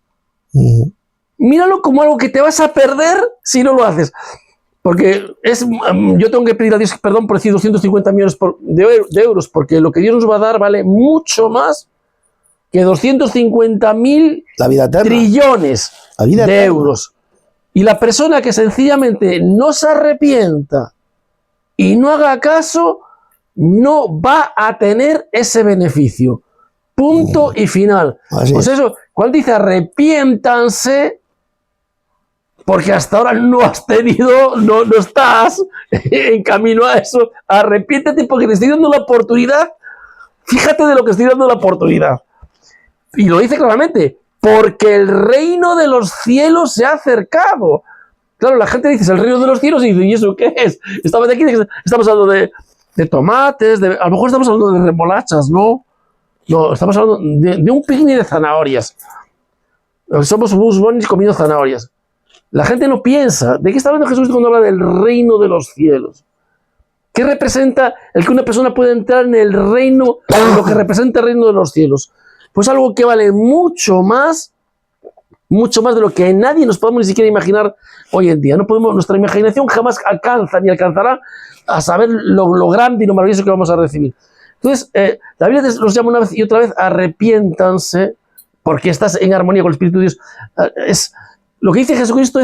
Míralo como algo que te vas a perder si no lo haces. Porque yo tengo que pedir a Dios perdón por decir 250 millones de euros, porque lo que Dios nos va a dar vale mucho más que 250.000 trillones de euros. Y la persona que sencillamente no se arrepienta y no haga caso, no va a tener ese beneficio. Punto y final. Pues eso, cuando dice arrepiéntanse, porque hasta ahora no has tenido, no estás en camino a eso, arrepiéntete porque te estoy dando la oportunidad. Fíjate de lo que estoy dando la oportunidad. Y lo dice claramente, porque el reino de los cielos se ha acercado. Claro, la gente dice, el reino de los cielos, y dice, ¿y eso qué es? Estamos hablando de tomates, a lo mejor estamos hablando de remolachas, ¿no? No, estamos hablando de un picnic de zanahorias. Somos Bugs Bunny comiendo zanahorias. La gente no piensa. ¿De qué está hablando Jesús cuando habla del reino de los cielos? ¿Qué representa el que una persona pueda entrar en el reino, en lo que representa el reino de los cielos? Pues algo que vale mucho más de lo que nadie nos podemos ni siquiera imaginar hoy en día. No podemos, nuestra imaginación jamás alcanza ni alcanzará a saber lo grande y lo maravilloso que vamos a recibir. Entonces, la Biblia nos llama una vez y otra vez, arrepiéntanse, porque estás en armonía con el Espíritu de Dios. Lo que dice Jesucristo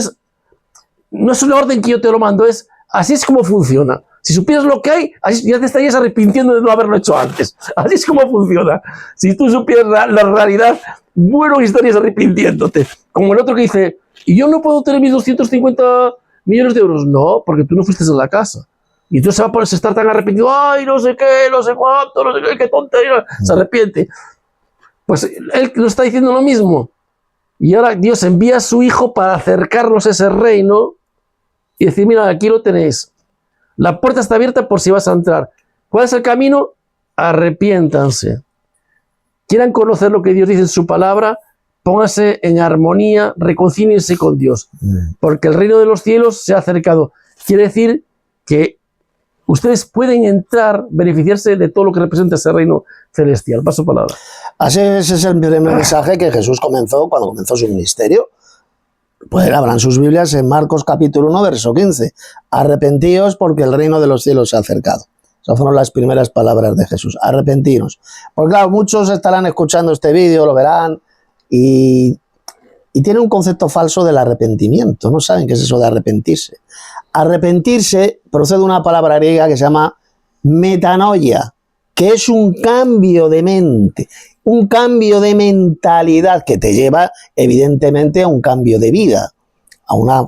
no es una orden que yo te lo mando, así es como funciona. Si supieras lo que hay, así ya te estarías arrepintiendo de no haberlo hecho antes. Así es como funciona. Si tú supieras la realidad, bueno, estarías arrepintiéndote. Como el otro que dice, ¿y yo no puedo tener mis 250 millones de euros? No, porque tú no fuiste a la casa. Y entonces se va a ponerse a estar tan arrepentido, ay, no sé qué, no sé cuánto, no sé qué tontería, se arrepiente. Pues él nos está diciendo lo mismo. Y ahora Dios envía a su Hijo para acercarnos a ese reino y decir, mira, aquí lo tenéis. La puerta está abierta por si vas a entrar. ¿Cuál es el camino? Arrepiéntanse. Quieran conocer lo que Dios dice en su palabra, pónganse en armonía, reconcíliense con Dios. Porque el reino de los cielos se ha acercado. Quiere decir que ustedes pueden entrar, beneficiarse de todo lo que representa ese reino celestial. Paso palabra. Así ese es el primer mensaje que Jesús comenzó cuando comenzó su ministerio. Pues abran sus Biblias en Marcos capítulo 1, verso 15. Arrepentíos porque el reino de los cielos se ha acercado. Esas fueron las primeras palabras de Jesús. Arrepentíos. Porque claro, muchos estarán escuchando este vídeo, lo verán, y tienen un concepto falso del arrepentimiento. No saben qué es eso de arrepentirse. Arrepentirse procede de una palabra griega que se llama metanoia, que es un cambio de mente, un cambio de mentalidad que te lleva evidentemente a un cambio de vida, a una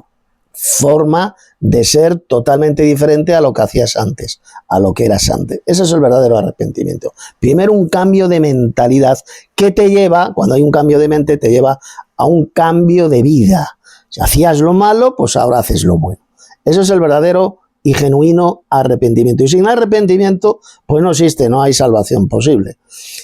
forma de ser totalmente diferente a lo que hacías antes, a lo que eras antes. Ese es el verdadero arrepentimiento. Primero, un cambio de mentalidad que te lleva, cuando hay un cambio de mente, te lleva a un cambio de vida. Si hacías lo malo, pues ahora haces lo bueno. Eso es el verdadero y genuino arrepentimiento. Y sin arrepentimiento, pues no existe, no hay salvación posible.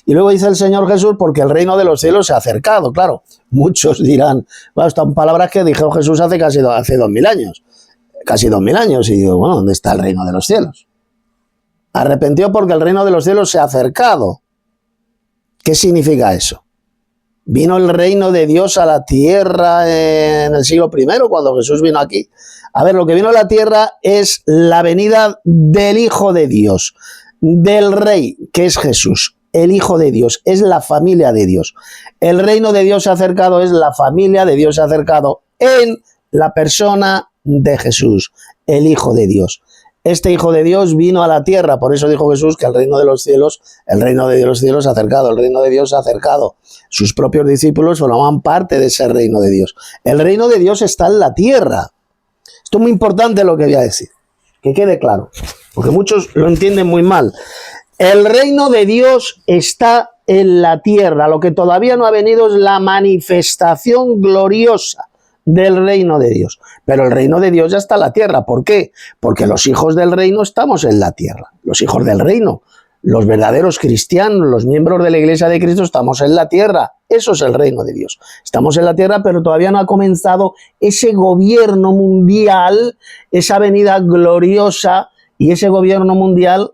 Y luego dice el Señor Jesús, porque el reino de los cielos se ha acercado. Claro, muchos dirán, bueno, están palabras que dijo Jesús hace 2000 años. Casi 2000 años. Y digo, bueno, ¿dónde está el reino de los cielos? Arrepentido porque el reino de los cielos se ha acercado. ¿Qué significa eso? Vino el reino de Dios a la tierra en el siglo I, cuando Jesús vino aquí. A ver, lo que vino a la tierra es la venida del Hijo de Dios, del Rey, que es Jesús. El Hijo de Dios, es la familia de Dios. El reino de Dios se ha acercado, es la familia de Dios se ha acercado en la persona de Jesús, el Hijo de Dios. Este Hijo de Dios vino a la tierra, por eso dijo Jesús que el reino de los cielos, el reino de los cielos se ha acercado, el reino de Dios se ha acercado. Sus propios discípulos formaban parte de ese reino de Dios. El reino de Dios está en la tierra. Esto es muy importante lo que voy a decir, que quede claro, porque muchos lo entienden muy mal. El reino de Dios está en la tierra. Lo que todavía no ha venido es la manifestación gloriosa del reino de Dios. Pero el reino de Dios ya está en la tierra. ¿Por qué? Porque los hijos del reino estamos en la tierra. Los hijos del reino, los verdaderos cristianos, los miembros de la Iglesia de Cristo, estamos en la tierra. Eso es el reino de Dios. Estamos en la tierra, pero todavía no ha comenzado ese gobierno mundial, esa venida gloriosa y ese gobierno mundial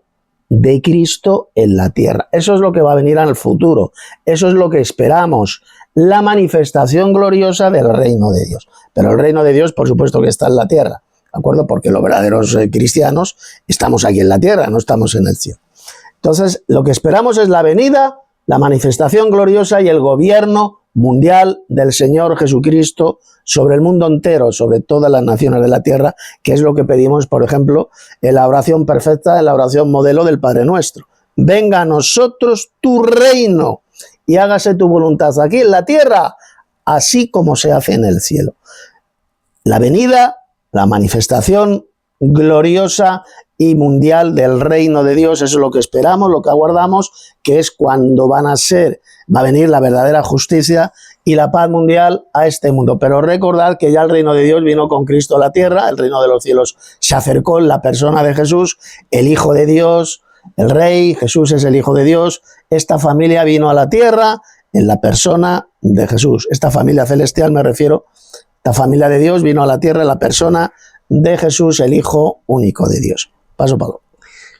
de Cristo en la tierra. Eso es lo que va a venir en el futuro. Eso es lo que esperamos. La manifestación gloriosa del reino de Dios. Pero el reino de Dios, por supuesto que está en la tierra, ¿de acuerdo? Porque los verdaderos cristianos estamos aquí en la tierra, no estamos en el cielo. Entonces, lo que esperamos es la venida, la manifestación gloriosa y el gobierno mundial del Señor Jesucristo sobre el mundo entero, sobre todas las naciones de la tierra, que es lo que pedimos, por ejemplo, en la oración perfecta, en la oración modelo del Padre Nuestro. Venga a nosotros tu reino y hágase tu voluntad aquí en la tierra, así como se hace en el cielo. La venida, la manifestación gloriosa y mundial del reino de Dios, eso es lo que esperamos, lo que aguardamos, que es cuando va a venir la verdadera justicia y la paz mundial a este mundo. Pero recordad que ya el reino de Dios vino con Cristo a la tierra, el reino de los cielos se acercó en la persona de Jesús, el Hijo de Dios, el Rey, Jesús es el Hijo de Dios. Esta familia vino a la tierra en la persona de Jesús. Esta familia celestial me refiero, esta familia de Dios vino a la tierra en la persona de Jesús, el Hijo único de Dios. Paso, Pablo.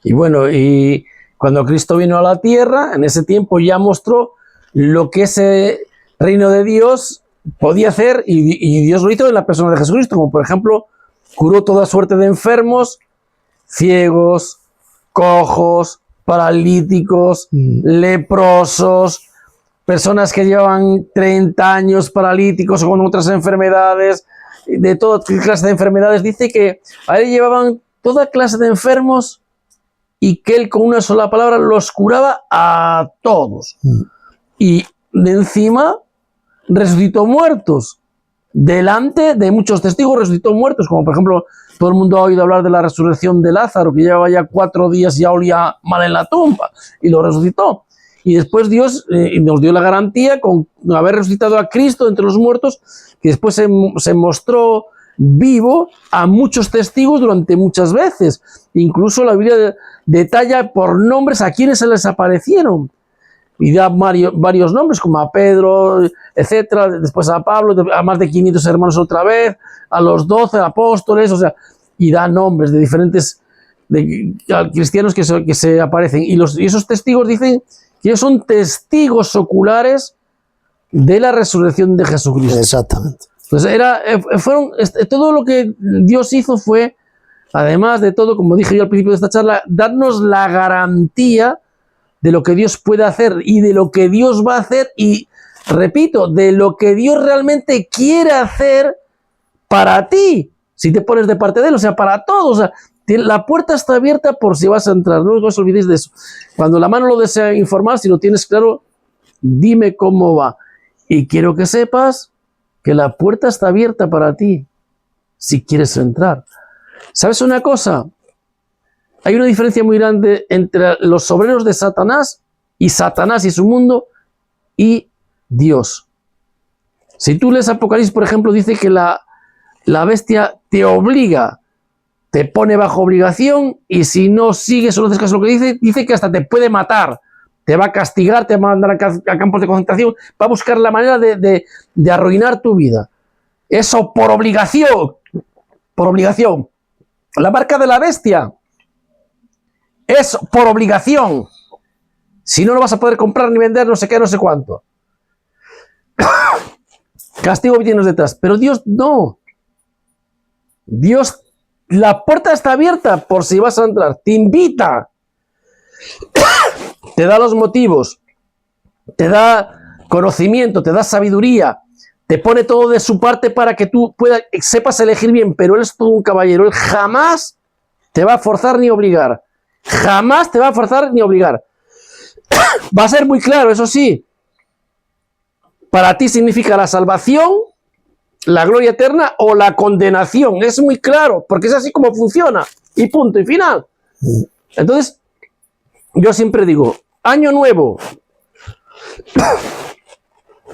Y bueno, y cuando Cristo vino a la tierra, en ese tiempo ya mostró lo que ese reino de Dios podía hacer, y Dios lo hizo en la persona de Jesucristo, como por ejemplo, curó toda suerte de enfermos, ciegos, cojos, paralíticos, leprosos, personas que llevaban 30 años paralíticos o con otras enfermedades, de toda clase de enfermedades. Dice que a él llevaban toda clase de enfermos y que él con una sola palabra los curaba a todos. Y de encima resucitó muertos. Delante de muchos testigos resucitó muertos, como por ejemplo, todo el mundo ha oído hablar de la resurrección de Lázaro, que llevaba ya 4 días y ya olía mal en la tumba, y lo resucitó. Y después Dios nos dio la garantía con haber resucitado a Cristo entre los muertos, que después se mostró vivo a muchos testigos durante muchas veces. Incluso la Biblia detalla por nombres a quienes se les aparecieron. Y da varios nombres, como a Pedro, etcétera, después a Pablo, a más de 500 hermanos otra vez, a los 12 apóstoles, o sea, y da nombres de diferentes cristianos que se aparecen. Y esos testigos dicen que ellos son testigos oculares de la resurrección de Jesucristo. Exactamente. Entonces todo lo que Dios hizo fue, además de todo, como dije yo al principio de esta charla, darnos la garantía de lo que Dios puede hacer y de lo que Dios va a hacer, y repito, de lo que Dios realmente quiere hacer para ti, si te pones de parte de él, o sea, para todos. O sea, la puerta está abierta por si vas a entrar, no os olvidéis de eso. Cuando la mano lo desea informar, si lo tienes claro, dime cómo va. Y quiero que sepas que la puerta está abierta para ti, si quieres entrar. ¿Sabes una cosa? Hay una diferencia muy grande entre los obreros de Satanás y su mundo y Dios. Si tú lees Apocalipsis, por ejemplo, dice que la bestia te obliga, te pone bajo obligación, y si no sigues o no haces caso a lo que dice que hasta te puede matar, te va a castigar, te va a mandar a campos de concentración, va a buscar la manera de arruinar tu vida. Eso por obligación. Por obligación. La marca de la bestia Es por obligación. Si no, no vas a poder comprar ni vender no sé qué, no sé cuánto. Castigo vienes detrás. Pero Dios no. Dios, la puerta está abierta por si vas a entrar. Te invita. Te da los motivos. Te da conocimiento, te da sabiduría. Te pone todo de su parte para que tú sepas elegir bien. Pero Él es todo un caballero. Él jamás te va a forzar ni obligar. Jamás te va a forzar ni obligar. Va a ser muy claro, eso sí. Para ti significa la salvación, la gloria eterna o la condenación. Es muy claro, porque es así como funciona. Y punto, y final. Entonces, yo siempre digo, año nuevo,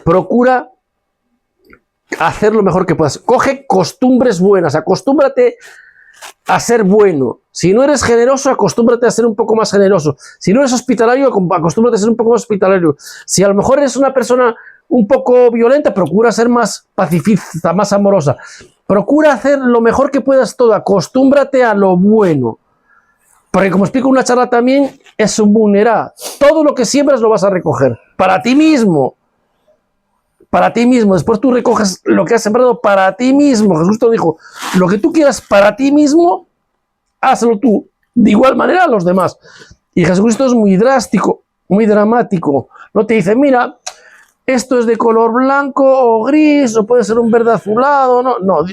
procura hacer lo mejor que puedas. Coge costumbres buenas, acostúmbrate a ser bueno. Si no eres generoso, acostúmbrate a ser un poco más generoso. Si no eres hospitalario, acostúmbrate a ser un poco más hospitalario. Si a lo mejor eres una persona un poco violenta, procura ser más pacifista, más amorosa. Procura hacer lo mejor que puedas todo. Acostúmbrate a lo bueno. Porque como explico en una charla también, es un vulnerá. Todo lo que siembras lo vas a recoger. Para ti mismo. Para ti mismo. Después tú recoges lo que has sembrado para ti mismo. Jesús te dijo, lo que tú quieras para ti mismo, hazlo tú. De igual manera a los demás. Y Jesucristo es muy drástico, muy dramático. No te dice, mira, esto es de color blanco o gris, o puede ser un verde azulado. No, no.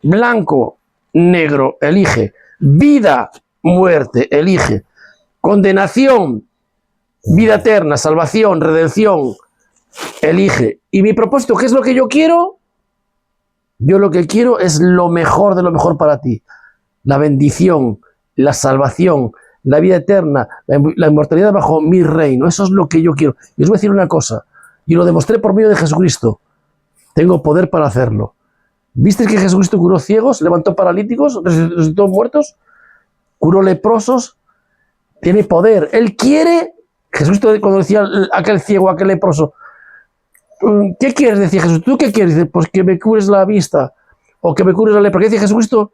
Blanco, negro, elige. Vida, muerte, elige. Condenación, vida eterna, salvación, redención, elige. Y mi propósito, ¿qué es lo que yo quiero? Yo lo que quiero es lo mejor de lo mejor para ti. La bendición, la salvación, la vida eterna, la inmortalidad bajo mi reino. Eso es lo que yo quiero. Y os voy a decir una cosa, y lo demostré por medio de Jesucristo. Tengo poder para hacerlo. ¿Visteis que Jesucristo curó ciegos, levantó paralíticos, resucitó muertos, curó leprosos? Tiene poder. Él quiere. Jesucristo, cuando decía aquel ciego, aquel leproso, ¿qué quieres? Decía Jesús. ¿Tú qué quieres? Dice, pues que me cures la vista o que me cures la lepra. ¿Qué decía Jesucristo?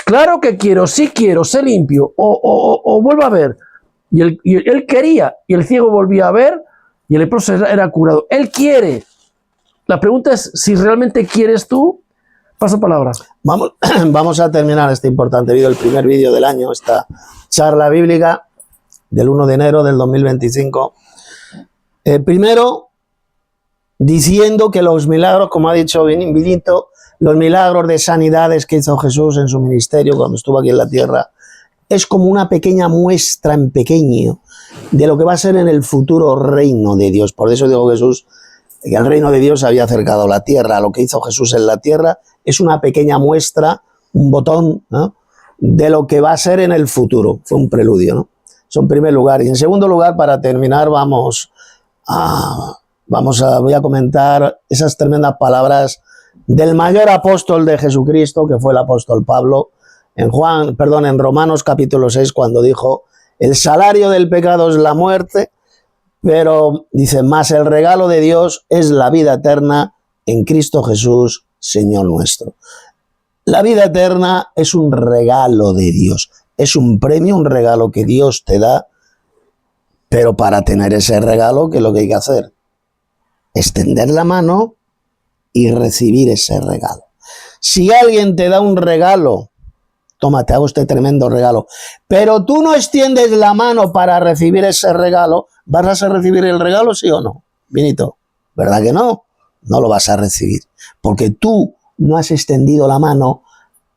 Claro que quiero, sí quiero, sé limpio o vuelva a ver. Y él quería, y el ciego volvía a ver, y el leproso era curado. Él quiere. La pregunta es si realmente quieres tú. Paso palabra. Vamos a terminar este importante vídeo, el primer vídeo del año, esta charla bíblica del 1 de enero del 2025. Primero, diciendo que los milagros, como ha dicho Vinito, los milagros de sanidades que hizo Jesús en su ministerio cuando estuvo aquí en la tierra, es como una pequeña muestra en pequeño de lo que va a ser en el futuro reino de Dios. Por eso digo Jesús, que el reino de Dios había acercado a la tierra. Lo que hizo Jesús en la tierra es una pequeña muestra, un botón, ¿no?, de lo que va a ser en el futuro. Fue un preludio, ¿no? Eso en primer lugar. Y en segundo lugar, para terminar, voy a comentar esas tremendas palabras del mayor apóstol de Jesucristo, que fue el apóstol Pablo, en Romanos capítulo 6, cuando dijo, el salario del pecado es la muerte, pero dice, más el regalo de Dios es la vida eterna en Cristo Jesús, Señor nuestro. La vida eterna es un regalo de Dios, es un premio, un regalo que Dios te da, pero para tener ese regalo, ¿qué es lo que hay que hacer? Extender la mano y recibir ese regalo. Si alguien te da un regalo, toma, te hago este tremendo regalo, pero tú no extiendes la mano para recibir ese regalo, ¿vas a recibir el regalo, sí o no? Vinito, ¿verdad que no? No lo vas a recibir, porque tú no has extendido la mano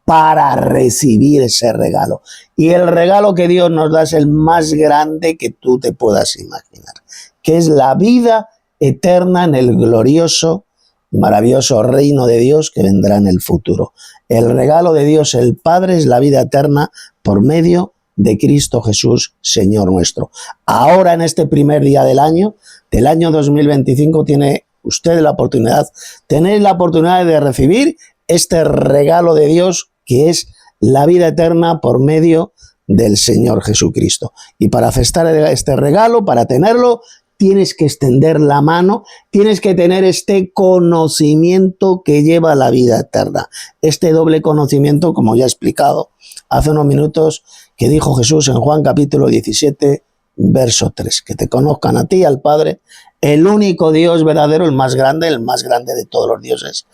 para recibir ese regalo. Y el regalo que Dios nos da es el más grande que tú te puedas imaginar, que es la vida eterna en el glorioso y maravilloso reino de Dios que vendrá en el futuro. El regalo de Dios el Padre es la vida eterna por medio de Cristo Jesús, Señor nuestro. Ahora, en este primer día del año 2025, tiene usted la oportunidad, tenéis la oportunidad de recibir este regalo de Dios que es la vida eterna por medio del Señor Jesucristo. Y para festar este regalo, para tenerlo, tienes que extender la mano, tienes que tener este conocimiento que lleva a la vida eterna. Este doble conocimiento, como ya he explicado hace unos minutos, que dijo Jesús en Juan capítulo 17, verso 3, que te conozcan a ti, al Padre, el único Dios verdadero, el más grande de todos los dioses,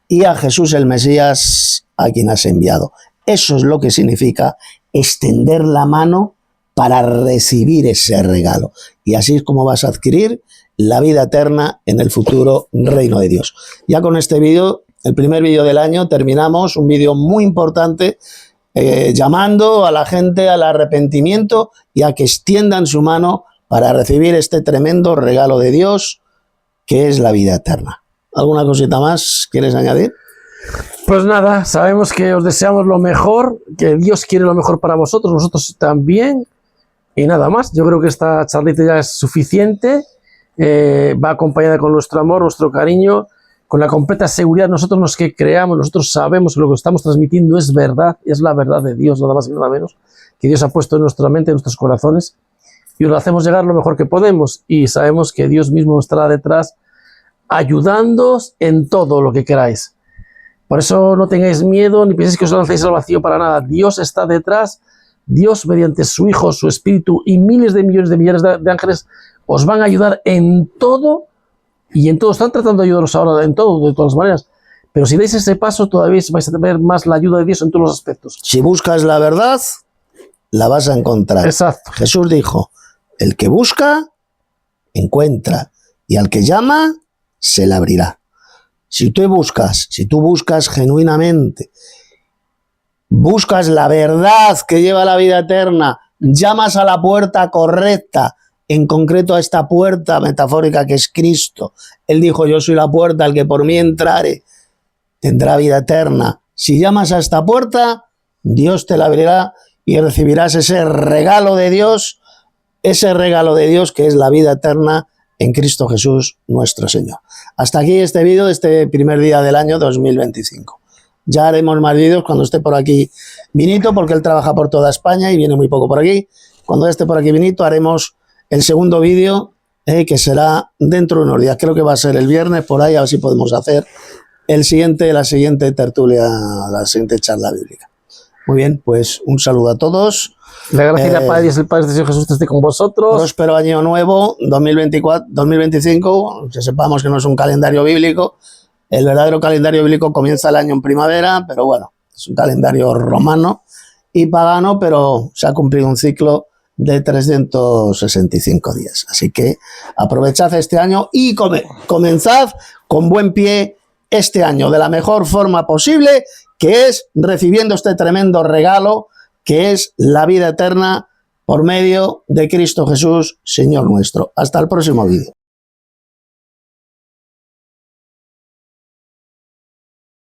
y a Jesús el Mesías, a quien has enviado. Eso es lo que significa extender la mano para recibir ese regalo. Y así es como vas a adquirir la vida eterna en el futuro reino de Dios. Ya con este vídeo, el primer vídeo del año, terminamos un vídeo muy importante llamando a la gente al arrepentimiento y a que extiendan su mano para recibir este tremendo regalo de Dios que es la vida eterna. ¿Alguna cosita más quieres añadir? Pues nada, sabemos que os deseamos lo mejor, que Dios quiere lo mejor para vosotros, nosotros también, y nada más. Yo creo que esta charlita ya es suficiente, va acompañada con nuestro amor, nuestro cariño, con la completa seguridad. Nosotros los que creamos, nosotros sabemos que lo que estamos transmitiendo es verdad, es la verdad de Dios, nada más y nada menos, que Dios ha puesto en nuestra mente, en nuestros corazones, y os lo hacemos llegar lo mejor que podemos, y sabemos que Dios mismo estará detrás, ayudándoos en todo lo que queráis. Por eso no tengáis miedo, ni penséis que os lancéis al vacío para nada. Dios está detrás, Dios mediante su Hijo, su Espíritu y miles de millones de millares de ángeles os van a ayudar en todo, y en todo. Están tratando de ayudaros ahora en todo, de todas maneras. Pero si dais ese paso, todavía vais a tener más la ayuda de Dios en todos los aspectos. Si buscas la verdad, la vas a encontrar. Exacto. Jesús dijo, el que busca, encuentra, y al que llama, se le abrirá. Si tú buscas genuinamente, buscas la verdad que lleva a la vida eterna, llamas a la puerta correcta, en concreto a esta puerta metafórica que es Cristo. Él dijo, yo soy la puerta, el que por mí entrare tendrá vida eterna. Si llamas a esta puerta, Dios te la abrirá y recibirás ese regalo de Dios que es la vida eterna en Cristo Jesús nuestro Señor. Hasta aquí este vídeo de este primer día del año 2025. Ya haremos más vídeos cuando esté por aquí Vinito, porque él trabaja por toda España y viene muy poco por aquí. Cuando esté por aquí Vinito haremos el segundo vídeo, que será dentro de unos días. Creo que va a ser el viernes, por ahí, a ver si podemos hacer la siguiente tertulia, la siguiente charla bíblica. Muy bien, pues un saludo a todos. La gracia del Padre y el Padre de Dios Jesús esté con vosotros. Próspero año nuevo, 2025, que sepamos que no es un calendario bíblico. El verdadero calendario bíblico comienza el año en primavera, pero bueno, es un calendario romano y pagano, pero se ha cumplido un ciclo de 365 días. Así que aprovechad este año y comenzad con buen pie este año de la mejor forma posible, que es recibiendo este tremendo regalo que es la vida eterna por medio de Cristo Jesús, Señor nuestro. Hasta el próximo vídeo.